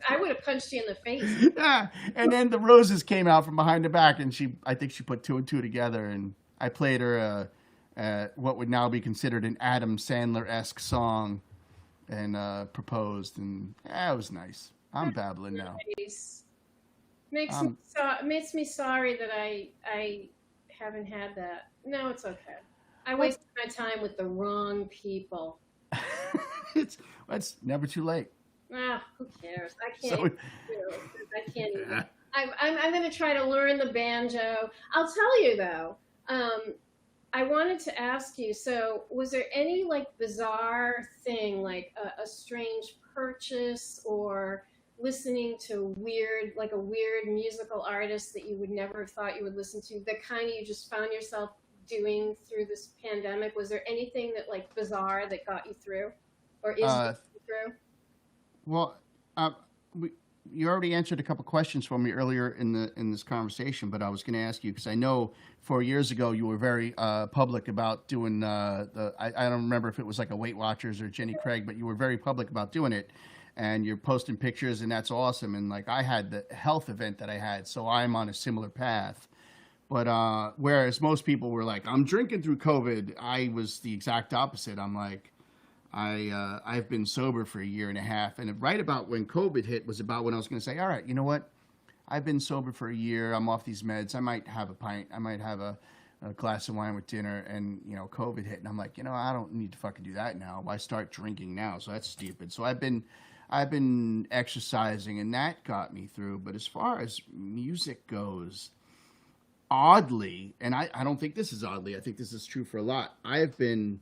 I would have punched you in the face. Yeah. And then the roses came out from behind the back, and I think she put 2 and 2 together, and I played her what would now be considered an Adam Sandler-esque song, and proposed, and it was nice. I'm babbling now. Nice. Makes me sorry that I haven't had that. No, it's okay. I wasted my time with the wrong people. It's never too late. Who cares? I can't even. I'm going to try to learn the banjo. I'll tell you though. I wanted to ask you. So, was there any like bizarre thing, like a strange purchase, or listening to a weird musical artist that you would never have thought you would listen to? The kind you just found yourself doing through this pandemic. Was there anything that like bizarre that got you through, or is getting you through? Well, you already answered a couple questions for me earlier in this conversation, but I was going to ask you because I know 4 years ago you were very public about doing I don't remember if it was like a Weight Watchers or Jenny Craig, but you were very public about doing it, and you're posting pictures, and that's awesome. And like I had the health event that I had, so I'm on a similar path. But whereas most people were like, I'm drinking through COVID, I was the exact opposite. I'm like, I've been sober for a year and a half, and right about when COVID hit was about when I was going to say, all right, you know what? I've been sober for a year. I'm off these meds. I might have a pint. I might have a glass of wine with dinner, and COVID hit, and I'm like, I don't need to fucking do that now. Why start drinking now? So that's stupid. So I've been exercising, and that got me through. But as far as music goes, oddly, and I don't think this is oddly, I think this is true for a lot. I have been,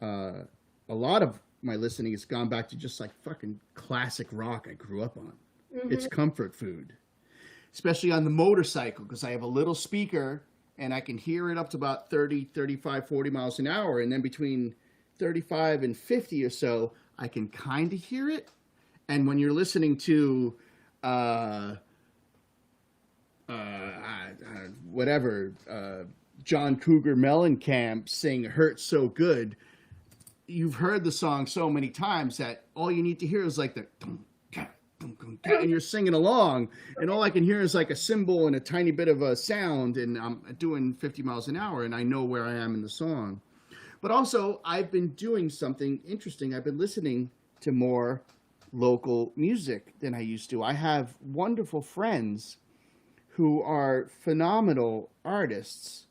a lot of my listening has gone back to just like fucking classic rock I grew up on. Mm-hmm. It's comfort food, especially on the motorcycle, because I have a little speaker and I can hear it up to about 30, 35, 40 miles an hour. And then between 35 and 50 or so, I can kind of hear it. And when you're listening to, whatever, John Cougar Mellencamp sing Hurt So Good, you've heard the song so many times that all you need to hear is like the and you're singing along, and all I can hear is like a cymbal and a tiny bit of a sound, and I'm doing 50 miles an hour, and I know where I am in the song. But also, I've been doing something interesting. I've been listening to more local music than I used to. I have wonderful friends who are phenomenal artists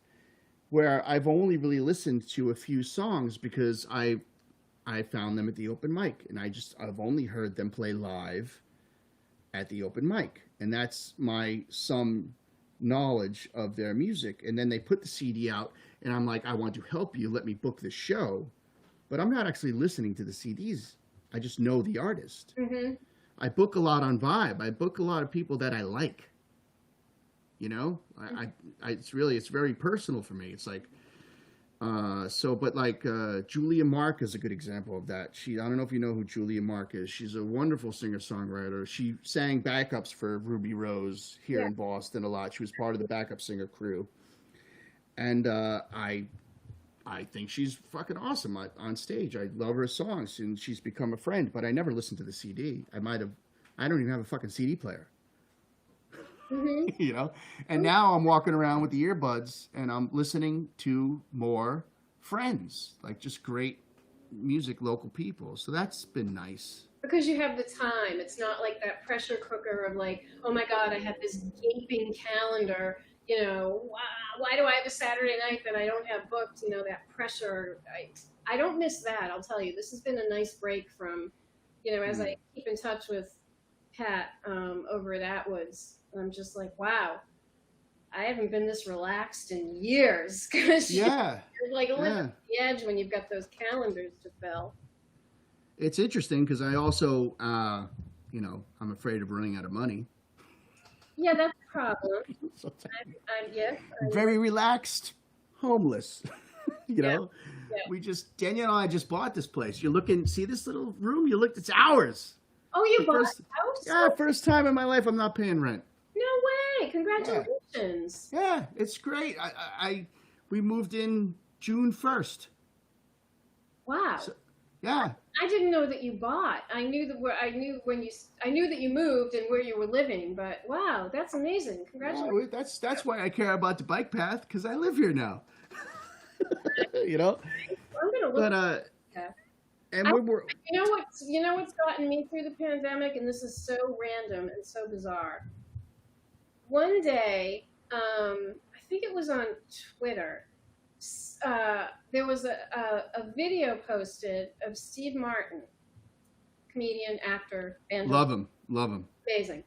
where I've only really listened to a few songs because I found them at the open mic, and I've only heard them play live at the open mic, and that's some knowledge of their music. And then they put the CD out, and I'm like, I want to help you, let me book the show, but I'm not actually listening to the CDs. I just know the artist. Mm-hmm. I book a lot on Vibe. I book a lot of people that I like. It's very personal for me. It's like, Julia Mark is a good example of that. I don't know if you know who Julia Mark is. She's a wonderful singer-songwriter. She sang backups for Ruby Rose here in Boston a lot. She was part of the backup singer crew. And I think she's fucking awesome on stage. I love her songs, and she's become a friend, but I never listened to the CD. I don't even have a fucking CD player. Mm-hmm. And now I'm walking around with the earbuds and I'm listening to more friends, like just great music, local people. So that's been nice. Because you have the time. It's not like that pressure cooker of like, oh my God, I have this gaping calendar. Why do I have a Saturday night that I don't have booked? That pressure. I don't miss that. I'll tell you, this has been a nice break from, as I keep in touch with Pat over at Atwood's. I'm just like, wow, I haven't been this relaxed in years. Because you're like living on the edge when you've got those calendars to fill. It's interesting because I also, I'm afraid of running out of money. Yeah, that's a problem. I'm very relaxed, homeless. Danielle and I just bought this place. You're looking, see this little room? It's ours. Oh, you bought a house? Yeah, first time in my life I'm not paying rent. No way! Congratulations. Yeah, it's great. We moved in June 1st. Wow. So, yeah. I didn't know that you bought. I knew that you moved and where you were living, but wow, that's amazing. Congratulations. Yeah, that's why I care about the bike path, because I live here now. I'm gonna look. But and you know what's gotten me through the pandemic, and this is so random and so bizarre. One day, I think it was on Twitter. There was a video posted of Steve Martin, comedian, actor, and love him. Amazing.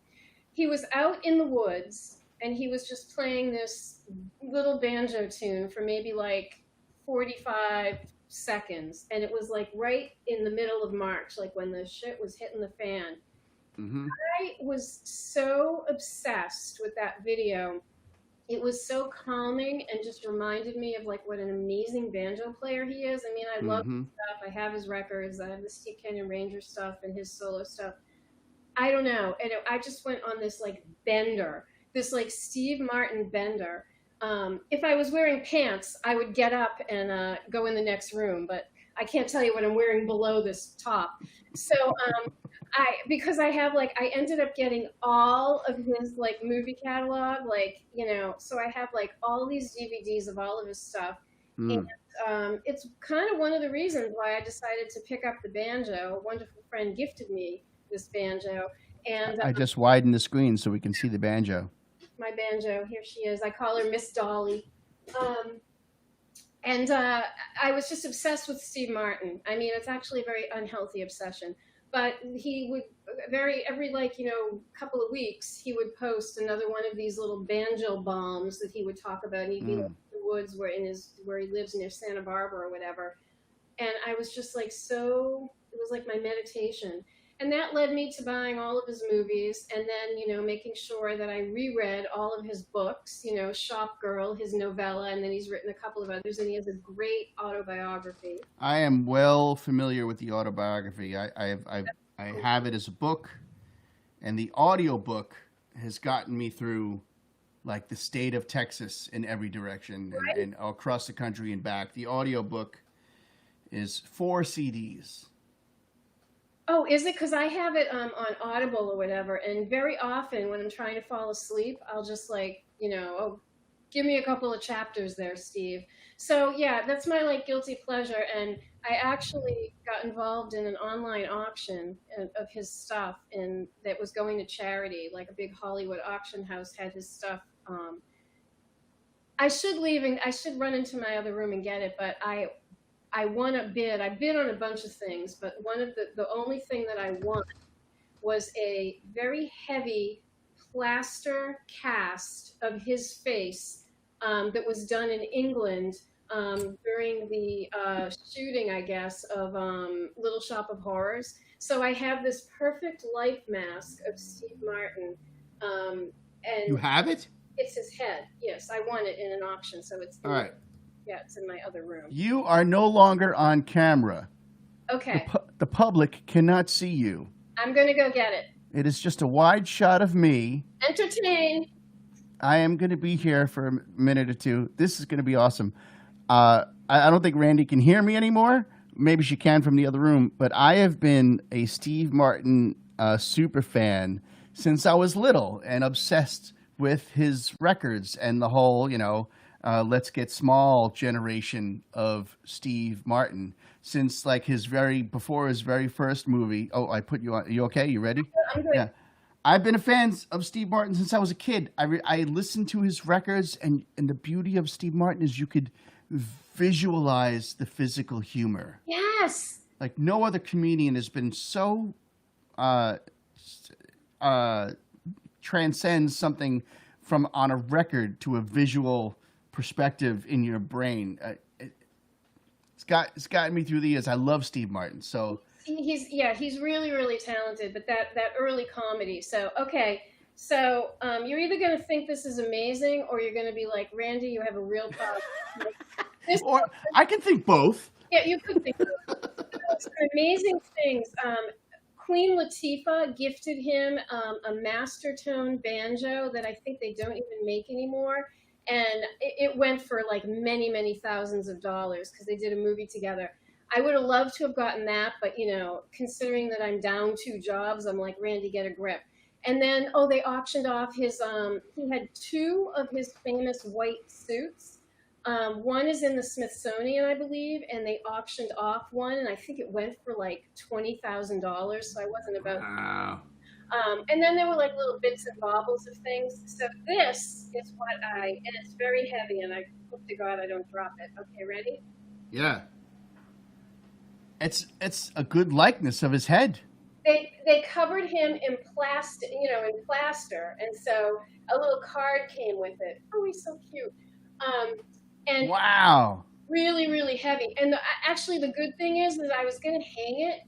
He was out in the woods and he was just playing this little banjo tune for maybe like 45 seconds, and it was like right in the middle of March, like when the shit was hitting the fan. Mm-hmm. I was so obsessed with that video. It was so calming and just reminded me of like what an amazing banjo player he is. I mean, I love his stuff. I have his records. I have the Steve Canyon Ranger stuff and his solo stuff. I don't know. And I just went on this like bender, this like Steve Martin bender. If I was wearing pants, I would get up and go in the next room, but I can't tell you what I'm wearing below this top. So Because I have like I ended up getting all of his like movie catalog, like so I have like all these DVDs of all of his stuff, and Mm. it's kind of one of the reasons why I decided to pick up the banjo. A wonderful friend gifted me this banjo, and I just widened the screen so we can see the banjo. my banjo, here she is. I call her Miss Dolly. Um, and I was just obsessed with Steve Martin. I mean, it's actually a very unhealthy obsession. But he would every like couple of weeks he would post another one of these little banjo bombs that he would talk about. And he'd be like Mm. in the woods where he lives near Santa Barbara or whatever. And I was just like it was like my meditation. And that led me to buying all of his movies and then, making sure that I reread all of his books, Shop Girl, his novella, and then he's written a couple of others, and he has a great autobiography. I am well familiar with the autobiography. I have it as a book, and the audio book has gotten me through like the state of Texas in every direction and across the country and back. The audio book is 4 CDs. Oh, is it? Because I have it on Audible or whatever, and very often when I'm trying to fall asleep, I'll just like, oh, give me a couple of chapters there, Steve. So yeah, that's my like guilty pleasure, and I actually got involved in an online auction of his stuff, and that was going to charity. Like a big Hollywood auction house had his stuff. I should leave and I should run into my other room and get it, but I won a bid. I bid on a bunch of things, but one of the only thing that I won was a very heavy plaster cast of his face that was done in England during the shooting, I guess, of Little Shop of Horrors. So I have this perfect life mask of Steve Martin, You and have it? it's his head. Yes, I won it in an auction, so All right. yeah, it's in my other room. You are no longer on camera. Okay, The public cannot see you. I'm gonna go get it. It is just a wide shot of me. Entertain. I am going to be here for a minute or two. This is going to be awesome. I don't think Randy can hear me anymore. Maybe she can from the other room. But I have been a Steve Martin super fan since I was little and obsessed with his records and the whole, Let's Get Small generation of Steve Martin. Since like before his very first movie. Oh, I put you on. Are you okay? You ready? I'm good. Yeah. I've been a fan of Steve Martin since I was a kid. I listened to his records, and the beauty of Steve Martin is you could visualize the physical humor. Yes. Like no other comedian has been so uh, transcends something from on a record to a visual perspective in your brain. It's gotten me through the years. I love Steve Martin. So He's really really talented, but that early comedy. So okay, so you're either going to think this is amazing, or you're going to be like, Randy, you have a real problem. This, or I can think both. yeah, you could think some amazing things. Queen Latifah gifted him a master tone banjo that I think they don't even make anymore, and it went for like many thousands of dollars because they did a movie together. I would have loved to have gotten that, but considering that I'm down 2 jobs, I'm like, Randy, get a grip. And then, they auctioned off his. He had 2 of his famous white suits. One is in the Smithsonian, I believe, and they auctioned off one, and I think it went for like $20,000. So I wasn't about. Wow. And then there were like little bits and baubles of things. So this is and it's very heavy, and I hope to God I don't drop it. Okay, ready? Yeah. It's a good likeness of his head. They covered him in plaster, and so a little card came with it. Oh, he's so cute. And Wow. really, really heavy. And actually, the good thing is that I was going to hang it,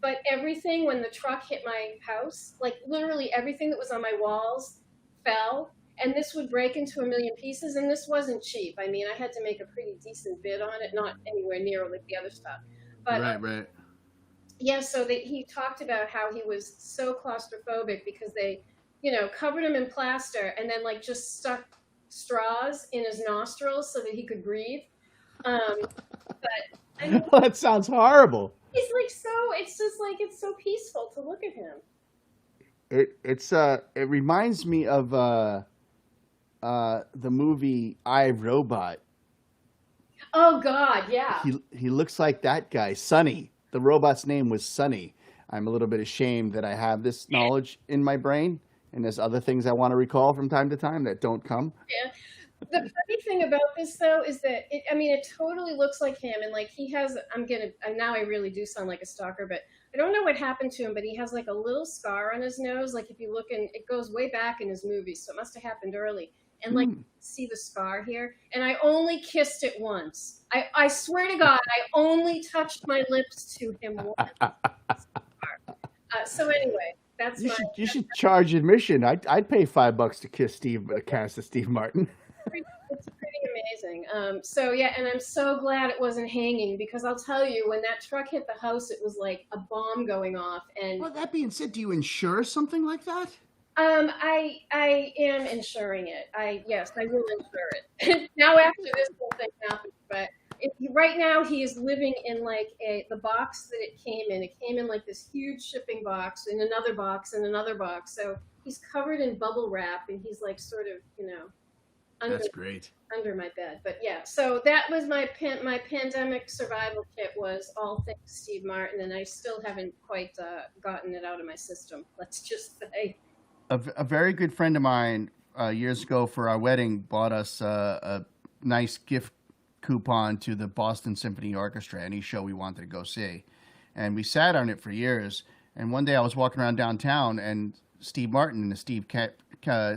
but everything when the truck hit my house, like literally everything that was on my walls, fell, and this would break into a million pieces. And this wasn't cheap. I mean, I had to make a pretty decent bid on it, not anywhere near like the other stuff. But Right. yeah, so he talked about how he was so claustrophobic because they, covered him in plaster and then like just stuck straws in his nostrils so that he could breathe. But I mean, That sounds horrible. He's like so. It's just like it's so peaceful to look at him. It reminds me of the movie I, Robot. Oh God, yeah. He looks like that guy, Sonny. The robot's name was Sonny. I'm a little bit ashamed that I have this knowledge in my brain, and there's other things I want to recall from time to time that don't come. Yeah. The funny thing about this though is that I mean, it totally looks like him, and like he has. Now I really do sound like a stalker, but I don't know what happened to him, but he has like a little scar on his nose. Like if you look in, it goes way back in his movies, so it must have happened early. And like Hmm. see the scar here, and I only kissed it once. I swear to God, I only touched my lips to him once. So anyway, that's my. You should charge admission. I'd pay $5 to kiss Steve, the cast of Steve Martin. It's pretty amazing. So yeah, and I'm so glad it wasn't hanging because I'll tell you, when that truck hit the house, it was like a bomb going off. And Well, that being said, do you insure something like that? I am insuring it. Yes, I will insure it. Now after this whole thing happened, but right now he is living in like the box that it came in. It came in like this huge shipping box, in another box, and another box. So he's covered in bubble wrap, and he's like sort of under That's great. under my bed. But yeah, so that was my pandemic survival kit was all things Steve Martin, and I still haven't quite gotten it out of my system. Let's just say. A very good friend of mine years ago for our wedding bought us a nice gift coupon to the Boston Symphony Orchestra, any show we wanted to go see. And we sat on it for years. And one day I was walking around downtown and Steve Martin and the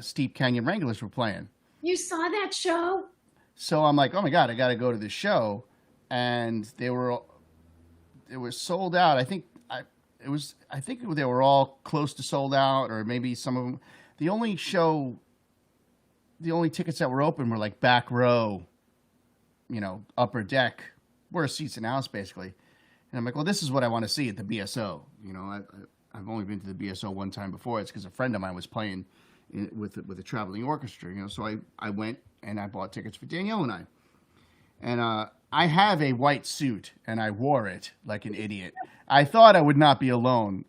Steve Canyon Wranglers were playing. You saw that show? So I'm like, oh my God, I got to go to this show. And it was sold out. I think they were all close to sold out, or maybe some of them. The only tickets that were open were like back row, upper deck, worst seats in the house basically. And I'm like, well, this is what I want to see at the BSO. I've only been to the BSO one time before. It's because a friend of mine was playing with a traveling orchestra. So I went and I bought tickets for Danielle and I. And I have a white suit, and I wore it like an idiot. I thought I would not be alone.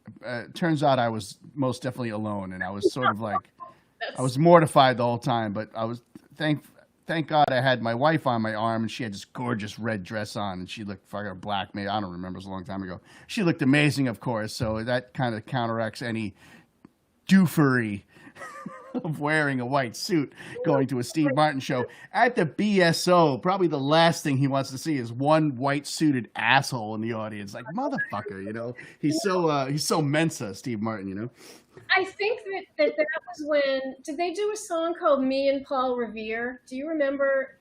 Turns out I was most definitely alone, and I was sort of like, I was mortified the whole time. But I was thank God I had my wife on my arm, and she had this gorgeous red dress on, and she looked fucking black. Maybe I don't remember; it was a long time ago. She looked amazing, of course. So that kind of counteracts any doofery of wearing a white suit going to a Steve Martin show at the BSO. Probably the last thing he wants to see is one white suited asshole in the audience. Like, motherfucker, he's so Mensa, Steve Martin. I think that was when did they do a song called "Me and Paul Revere"? Do you remember?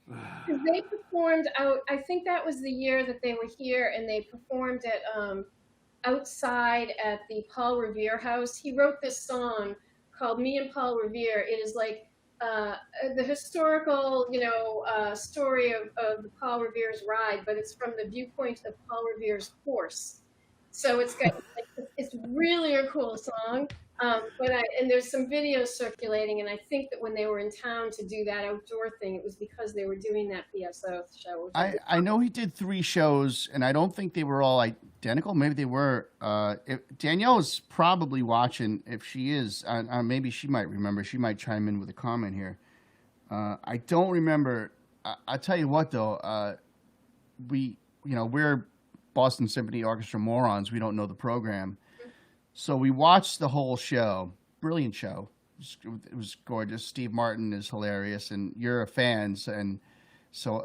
Because they performed out. I think that was the year that they were here, and they performed at outside at the Paul Revere house. He wrote this song called "Me and Paul Revere." It is like the historical, story of Paul Revere's ride, but it's from the viewpoint of Paul Revere's horse. So it's really a cool song. And there's some videos circulating, and I think that when they were in town to do that outdoor thing, it was because they were doing that PSO show. I know he did 3 shows, and I don't think they were all identical. Maybe they were. Danielle is probably watching. If she is, maybe she might remember. She might chime in with a comment here. I don't remember. I'll tell you what, though. We're Boston Symphony Orchestra morons. We don't know the program. So we watched the whole show. Brilliant show. It was gorgeous. Steve Martin is hilarious, and you're a fan. And so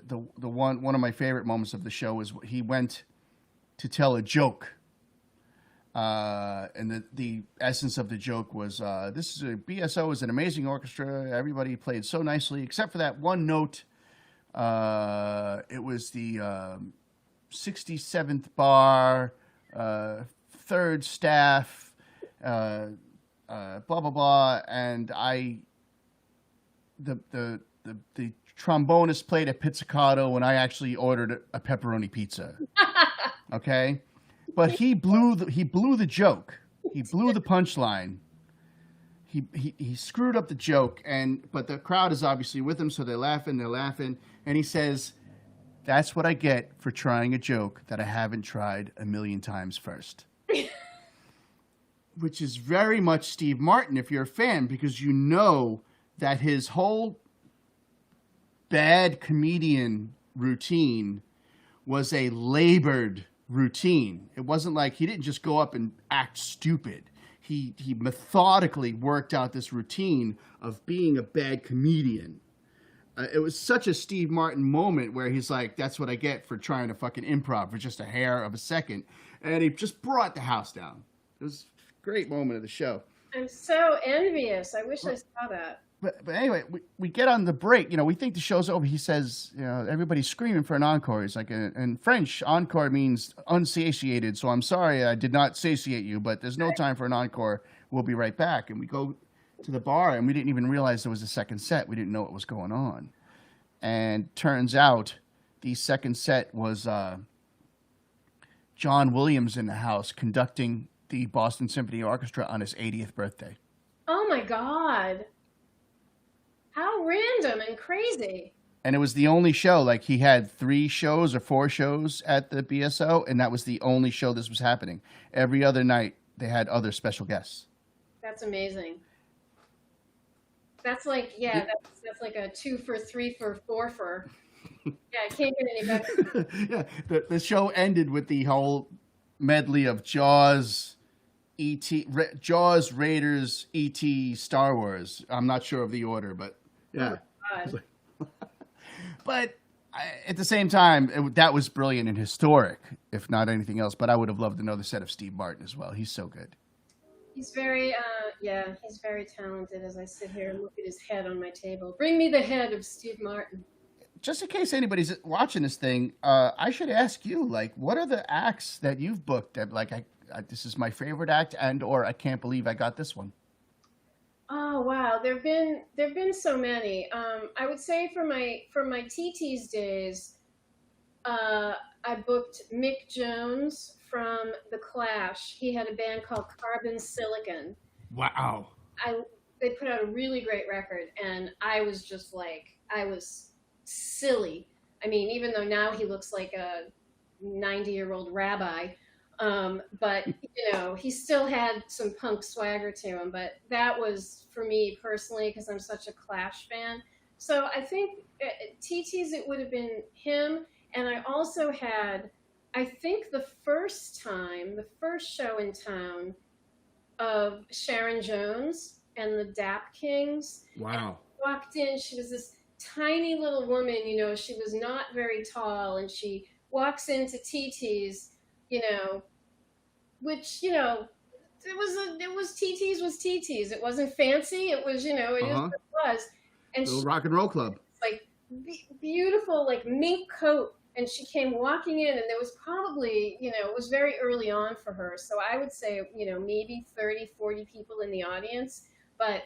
the one of my favorite moments of the show was he went to tell a joke, and the essence of the joke was BSO is an amazing orchestra. Everybody played so nicely, except for that one note. It was the 67th bar. Third staff, blah blah blah, and the trombonist played a pizzicato, and I actually ordered a pepperoni pizza. Okay, but he blew the joke. He blew the punchline. He screwed up the joke, but the crowd is obviously with him, so they're laughing, and he says, That's what I get for trying a joke that I haven't tried a million times first. Which is very much Steve Martin if you're a fan, because you know that his whole bad comedian routine was a labored routine. It wasn't like he didn't just go up and act stupid. He methodically worked out this routine of being a bad comedian. It was such a Steve Martin moment where he's like, that's what I get for trying to fucking improv for just a hair of a second. And he just brought the house down. It was a great moment of the show. I'm so envious. I wish I saw that. But anyway, we get on the break. You know, we think the show's over. He says, you know, everybody's screaming for an encore. He's like, in French, encore means unsatiated. So I'm sorry I did not satiate you, but there's no time for an encore. We'll be right back. And we go to the bar, and we didn't even realize there was a second set. We didn't know what was going on. And turns out the second set was John Williams in the house conducting the Boston Symphony Orchestra on his 80th birthday. Oh my God. How random and crazy. And it was the only show. Like, he had 3 shows or 4 shows at the BSO, and that was the only show this was happening. Every other night, they had other special guests. That's amazing. That's like, yeah, that's like a 2 for 3 for 4 for. Yeah, it can't get any better. Yeah, the show ended with the whole medley of Jaws, Jaws, Raiders, E.T., Star Wars. I'm not sure of the order, but yeah. Oh, But at the same time, that was brilliant and historic, if not anything else. But I would have loved another set of Steve Martin as well. He's so good. he's very, he's very talented. As I sit here and look at his head on my table, bring me the head of Steve Martin. Just in case anybody's watching this thing, I should ask you, like, what are the acts that you've booked that, like, this is my favorite act, and or I can't believe I got this one? Oh wow, there've been so many. I would say for my TT's days, I booked Mick Jones from The Clash. He had a band called Carbon Silicon. Wow. They put out a really great record, and I was just like, I was silly. I mean, even though now he looks like a 90-year-old rabbi, but you know, he still had some punk swagger to him. But that was for me personally, because I'm such a Clash fan. So I think TT's, it would have been him. And I also had, I think the first show in town of Sharon Jones and the Dap Kings. Wow. And I walked in, she was this tiny little woman, you know, she was not very tall, and she walks into TT's, you know, which, you know, it was TT's. It wasn't fancy. It was, you know, it is what it was. And little rock and roll club. Like beautiful, like mink coat. And she came walking in, and there was probably, you know, it was very early on for her. So I would say, you know, maybe 30, 40 people in the audience. But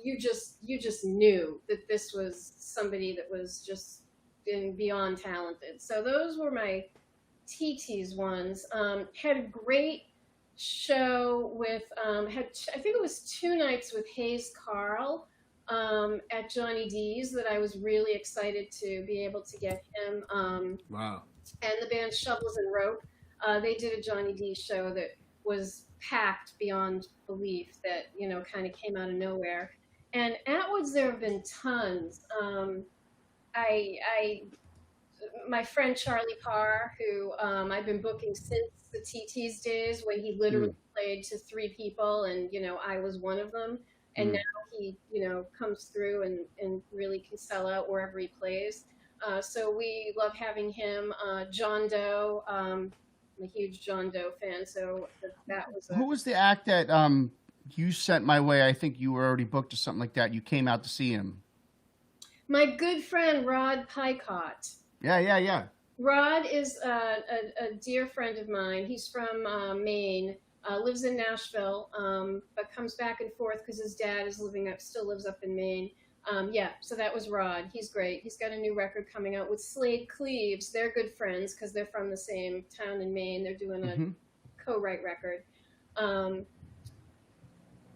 you just knew that this was somebody that was just beyond talented. So those were my TT's ones. Had a great show with, I think it was 2 nights with Hayes Carl at Johnny D's that I was really excited to be able to get him. Wow. And the band Shovels and Rope, they did a Johnny D show that was packed beyond belief, that, you know, kind of came out of nowhere. And Atwood's, there have been tons. My friend Charlie Parr, who I've been booking since the TT's days, when he literally played to 3 people, and, you know, I was one of them. And now he, you know, comes through and really can sell out wherever he plays. So we love having him. John Doe, I'm a huge John Doe fan, so that was Who was the act that you sent my way? I think you were already booked or something like that. You came out to see him. My good friend Rod Picott. Yeah. Rod is a dear friend of mine. He's from Maine, lives in Nashville, but comes back and forth because his dad still lives up in Maine. So that was Rod. He's great. He's got a new record coming out with Slade Cleaves. They're good friends because they're from the same town in Maine. They're doing a co-write record.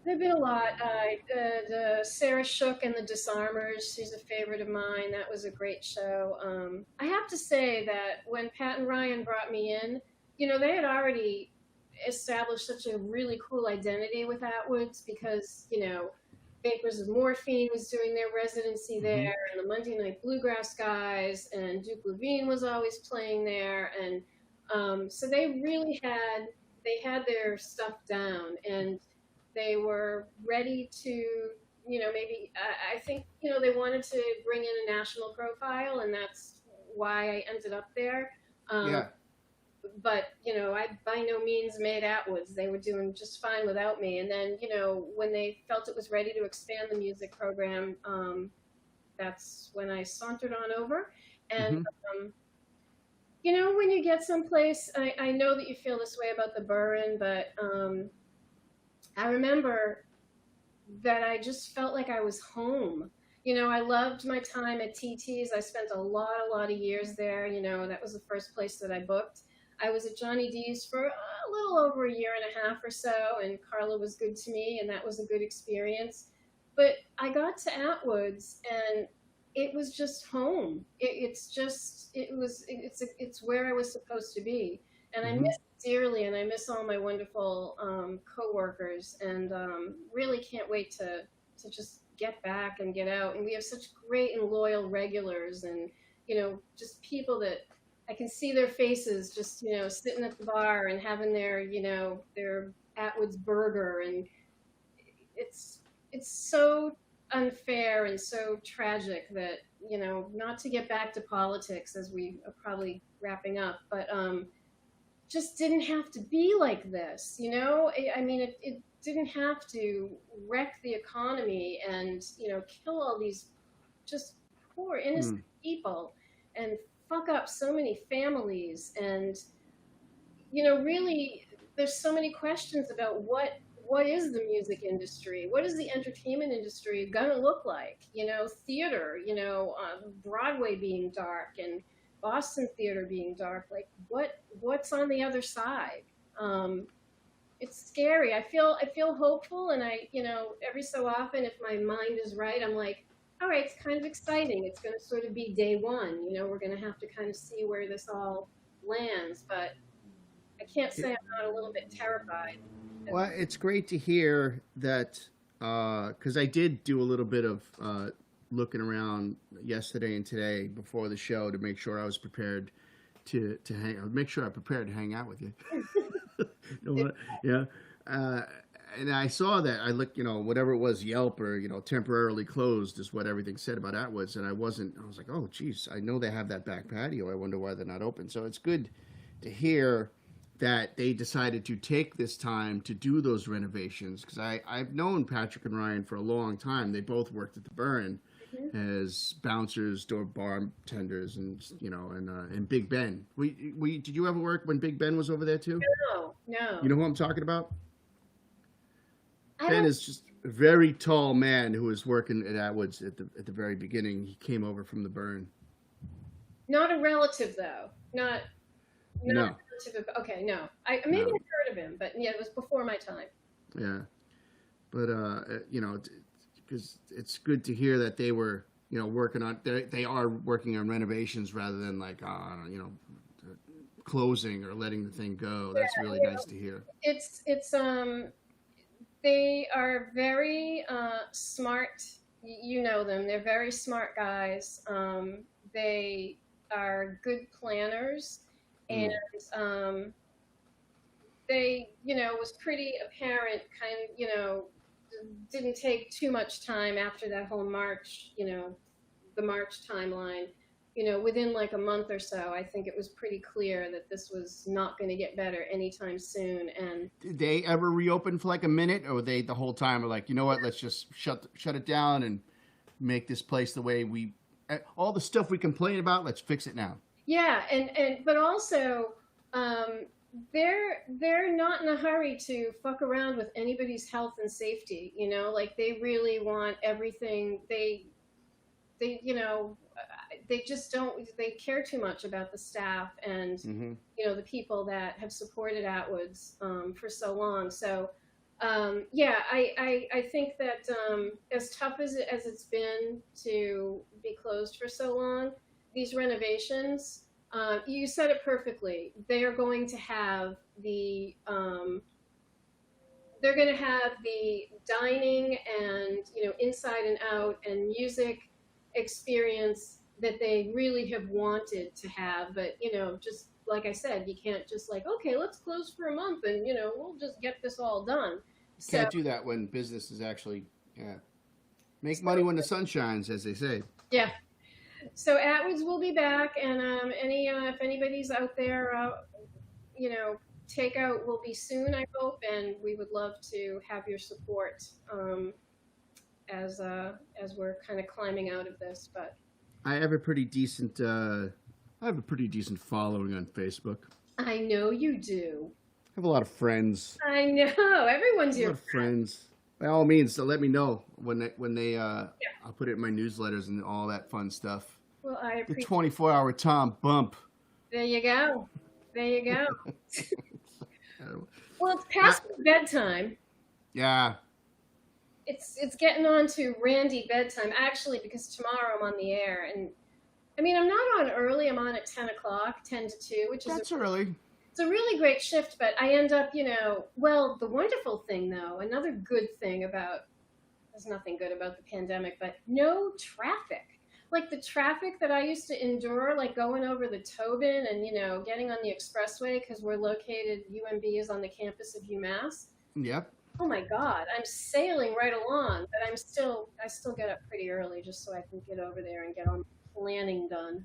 There've been a lot. The Sarah Shook and the Disarmers. She's a favorite of mine. That was a great show. I have to say that when Pat and Ryan brought me in, they had already established such a really cool identity with Atwoods because Bakers of Morphine was doing their residency Mm-hmm. there, and the Monday Night Bluegrass guys, and Duke Levine was always playing there, and so they had their stuff down, and they were ready to, maybe I think they wanted to bring in a national profile, and that's why I ended up there. Um, Yeah. but I by no means made Atwoods. They were doing just fine without me. And then when they felt it was ready to expand the music program, that's when I sauntered on over. And Mm-hmm. when you get someplace, I know that you feel this way about the Burren, but I remember that I just felt like I was home. I loved my time at TT's. I spent a lot of years there. That was the first place that I booked. I was at Johnny D's for a little over a year and a half or so, and Carla was good to me, and that was a good experience. But I got to Atwoods, and it was just home. It's where I was supposed to be, and I Mm-hmm. miss it dearly, and I miss all my wonderful coworkers, and really can't wait to just get back and get out. And we have such great and loyal regulars, and just people that I can see their faces, just sitting at the bar and having their Atwood's burger, and it's so unfair and so tragic that not to get back to politics as we are probably wrapping up, but just didn't have to be like this. I mean, it didn't have to wreck the economy and kill all these just poor innocent people and fuck up so many families. And really, there's so many questions about what is the music industry? What is the entertainment industry gonna look like? Theater, Broadway being dark and Boston theater being dark. Like what's on the other side? It's scary. I feel hopeful, and every so often, if my mind is right, I'm like, all right, it's kind of exciting. It's going to sort of be day one. We're going to have to kind of see where this all lands, but I can't say I'm not a little bit terrified. Well, it's great to hear that because I did do a little bit of looking around yesterday and today before the show to make sure I was prepared to make sure I prepared to hang out with you. You know what? Yeah. And I saw that I looked, whatever it was, Yelp or temporarily closed is what everything said about Atwoods, and I was like, oh, geez, I know they have that back patio. I wonder why they're not open. So it's good to hear that they decided to take this time to do those renovations because I've known Patrick and Ryan for a long time. They both worked at the Burn Mhm. as bouncers, door bartenders, and Big Ben. We did you ever work when Big Ben was over there too? No, no, You know who I'm talking about? I Ben don't. is just a very tall man who was working at Atwoods at the very beginning. He came over from the Burn. Not a relative though. Not No, a relative. Okay, no. I maybe no, I've heard of him, but yeah, it was before my time. yeah, but because it's good to hear that they were working on they are working on renovations rather than like closing or letting the thing go. That's really nice to hear. It's they are very smart. You know them. They're very smart guys. They are good planners, and Mm. um, they, was pretty apparent. Kind of, didn't take too much time after that whole March. The March timeline. Within like a month or so, I think it was pretty clear that this was not going to get better anytime soon. And Did they ever reopen for like a minute, or were they the whole time were like, you know what, let's just shut it down and make this place the way we all the stuff we complain about, let's fix it now. yeah, and but also, um, they're not in a hurry to fuck around with anybody's health and safety. Like they really want everything. They they just don't. They care too much about the staff and Mm-hmm. the people that have supported Atwoods for so long. So Yeah, I think that as tough as it's been to be closed for so long, these renovations, you said it perfectly. They are going to have they're going to have the dining and inside and out and music experience that they really have wanted to have. But just like I said, you can't just like, okay, let's close for a month and we'll just get this all done. So Can't do that when business is actually, yeah, make money when the sun shines, as they say. yeah. So Atwoods will be back, and any if anybody's out there, takeout will be soon, I hope, and we would love to have your support as we're kind of climbing out of this. But I have a pretty decent, following on Facebook. I know you do. I have a lot of friends. I know everyone's your friends. By all means, so let me know when they I'll put it in my newsletters and all that fun stuff. Well, I The appreciate. 24-hour Tom bump. There you go. There you go. Well, it's past bedtime. Yeah. It's getting on to Randi bedtime, actually, because tomorrow I'm on the air. And I mean, I'm not on early. I'm on at 10 o'clock, 10 to 2, which is early. it's a really great shift. But I end up, well, the wonderful thing, though, another good thing there's nothing good about the pandemic, but no traffic. Like the traffic that I used to endure, like going over the Tobin and, getting on the expressway because we're located, UMB is on the campus of UMass. Yep. Oh my God, I'm sailing right along, but I still get up pretty early just so I can get over there and get all my planning done.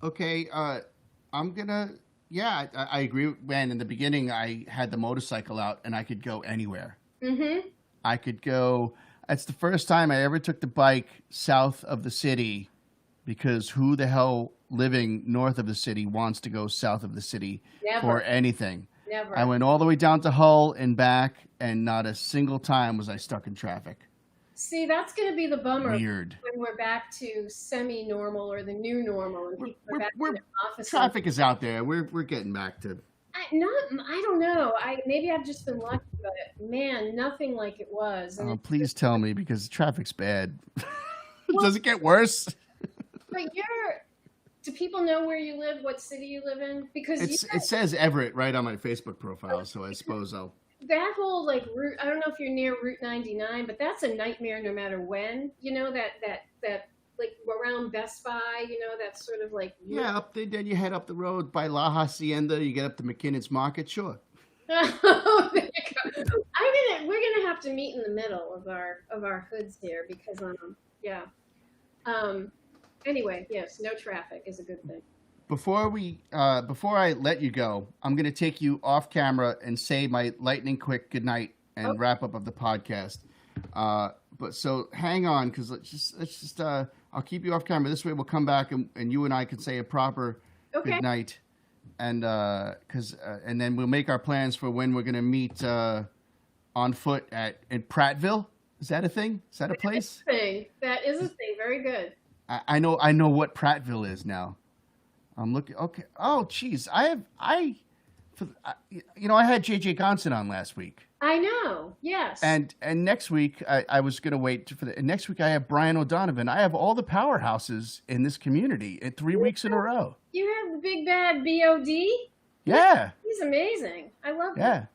Okay, I'm gonna. Yeah, I agree. Man, in the beginning, I had the motorcycle out, and I could go anywhere. Mm-hmm. I could go. That's the first time I ever took the bike south of the city, because who the hell living north of the city wants to go south of the city for anything? Never. I went all the way down to Hull and back, and not a single time was I stuck in traffic. See, that's going to be the bummer. Weird. When we're back to semi-normal or the new normal, and people are back in the office. Traffic is out there. We're getting back to. I don't know. Maybe I've just been lucky, but man, nothing like it was. And Please tell me, because traffic's bad. Does it get worse? But do people know where you live? What city you live in? Because it says Everett right on my Facebook profile, so I suppose I'll. That whole route. I don't know if you're near Route 99, but that's a nightmare no matter when. That like around Best Buy. That's sort of like. Yeah, up there. Then you head up the road by La Hacienda. You get up to McKinnon's Market. Sure. Oh, there you go. We're gonna have to meet in the middle of our hoods here because yeah. Anyway, yes, no traffic is a good thing. Before I let you go, I'm going to take you off camera and say my lightning quick goodnight and wrap up of the podcast. But so hang on, because let's just I'll keep you off camera. This way we'll come back and you and I can say a proper good night, and and then we'll make our plans for when we're going to meet on foot in Prattville. Is that a thing? Is that a place? That is a thing. Very good. I know what Prattville is now. I'm looking. Okay. Oh, geez. I had JJ Gonson on last week. I know. Yes. And next week I was going to wait for the next week. I have Brian O'Donovan. I have all the powerhouses in this community in 3 weeks in a row. You have the big bad BOD. Yeah. He's amazing. I love him. Yeah.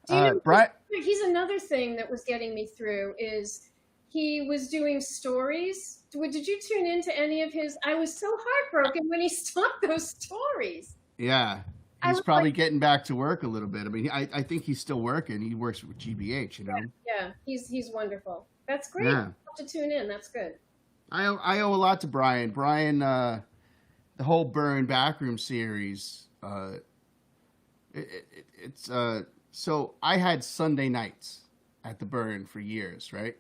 Do you know, Brian. He's another thing that was getting me through is he was doing stories. Did you tune into any of his? I was so heartbroken when he stopped those stories. Yeah. He's probably getting back to work a little bit. I mean, I think he's still working. He works with GBH, Yeah, he's wonderful. That's great. Yeah. I'll have to tune in. That's good. I owe a lot to Brian. Brian, the whole Burn Backroom series. So I had Sunday nights at the Burn for years, right?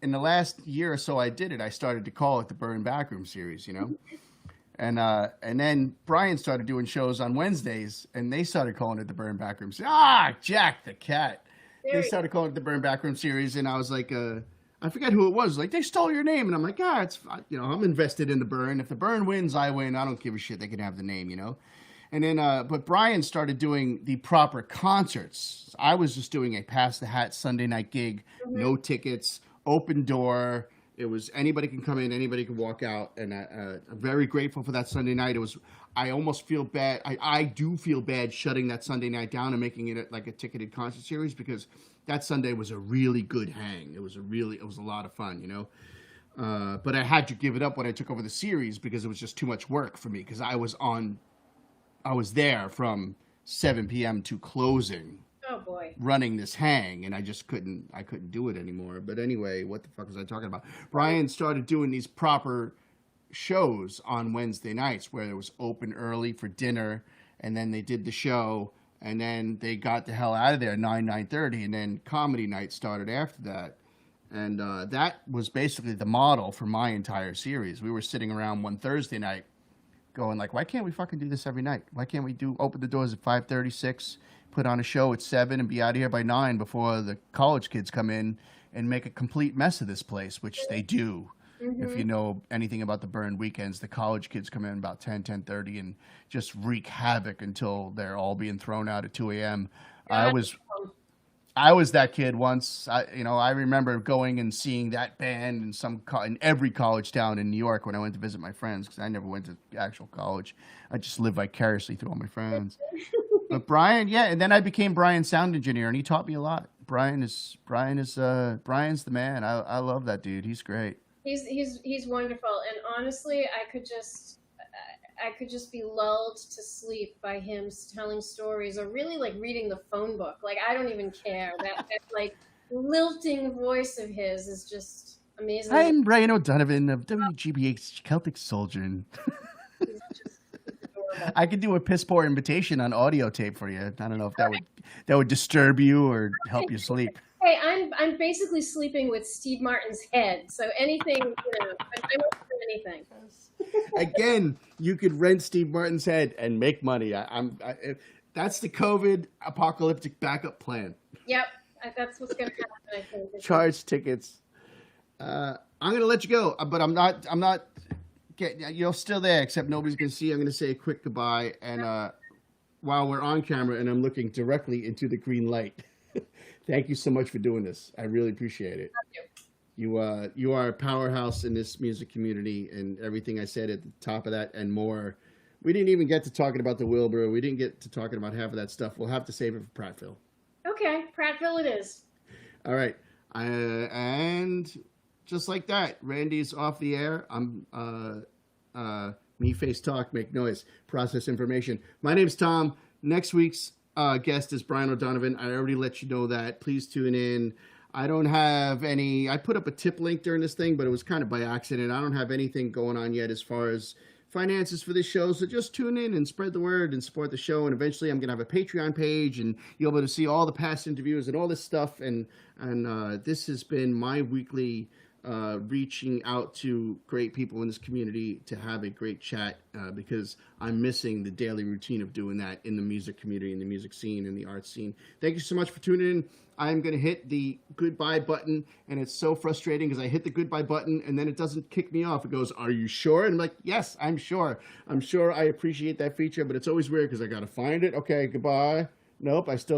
In the last year or so I did it, I started to call it the Burn Backroom series, And then Brian started doing shows on Wednesdays, and they started calling it the Burn Backroom series. Jack the Cat. They started calling it the Burn Backroom series, and I was like, I forget who it was. Like, they stole your name, and I'm like, it's I'm invested in the Burn. If the Burn wins, I win. I don't give a shit. They can have the name, And then, but Brian started doing the proper concerts. I was just doing a pass the hat Sunday night gig, no tickets, open door. It was anybody can come in, anybody can walk out, and I'm very grateful for that Sunday night. It was. I almost feel bad. I do feel bad shutting that Sunday night down and making it like a ticketed concert series because that Sunday was a really good hang. It was a lot of fun, you know. But I had to give it up when I took over the series because it was just too much work for me because I was there from 7 p.m. to closing. Oh boy. Running this hang, and I couldn't do it anymore. But anyway, what the fuck was I talking about? Brian started doing these proper shows on Wednesday nights where it was open early for dinner, and then they did the show, and then they got the hell out of there 9:30, and then comedy night started after that. And that was basically the model for my entire series. We were sitting around one Thursday night going like, why can't we fucking do this every night? Why can't we open the doors at 5:36, put on a show at 7, and be out of here by 9 before the college kids come in and make a complete mess of this place, which they do. If you know anything about the Burn weekends, the college kids come in about 10:30 and just wreak havoc until they're all being thrown out at 2 a.m. I was that kid once. I remember going and seeing that band in every college town in New York when I went to visit my friends because I never went to actual college. I just lived vicariously through all my friends. But Brian, yeah, and then I became Brian's sound engineer, and he taught me a lot. Brian's the man. I love that dude. He's great. He's wonderful, and honestly, I could just be lulled to sleep by him telling stories, or really like reading the phone book. Like I don't even care. That like lilting voice of his is just amazing. I'm Brian O'Donovan of WGBH Celtic Soldier. He's adorable. I could do a piss poor invitation on audio tape for you. I don't know if that would disturb you or help you sleep. Hey, I'm basically sleeping with Steve Martin's head, so anything, I won't do anything. Again, you could rent Steve Martin's head and make money. That's the COVID apocalyptic backup plan. Yep, that's what's going to happen, I think. Charge tickets. I'm going to let you go, but I'm not getting, you're still there, except nobody's going to see. I'm going to say a quick goodbye, and while we're on camera and I'm looking directly into the green light. Thank you so much for doing this. I really appreciate it. Thank you. You are a powerhouse in this music community, and everything I said at the top of that and more. We didn't even get to talking about the Wilbur. We didn't get to talking about half of that stuff. We'll have to save it for Prattville. Okay, Prattville it is. All right. And just like that, Randy's off the air. I'm me face talk, make noise, process information. My name's Tom. Next week's guest is Brian O'Donovan. I already let you know that. Please tune in. I don't have I put up a tip link during this thing, but it was kind of by accident. I don't have anything going on yet as far as finances for this show. So just tune in and spread the word and support the show. And eventually I'm going to have a Patreon page and you'll be able to see all the past interviews and all this stuff. And this has been my weekly reaching out to great people in this community to have a great chat because I'm missing the daily routine of doing that in the music community, in the music scene, in the art scene. Thank you so much for tuning in. I'm going to hit the goodbye button, and it's so frustrating because I hit the goodbye button, and then it doesn't kick me off. It goes, are you sure? And I'm like, yes, I'm sure. I'm sure I appreciate that feature, but it's always weird because I got to find it. Okay, goodbye. Nope, I still got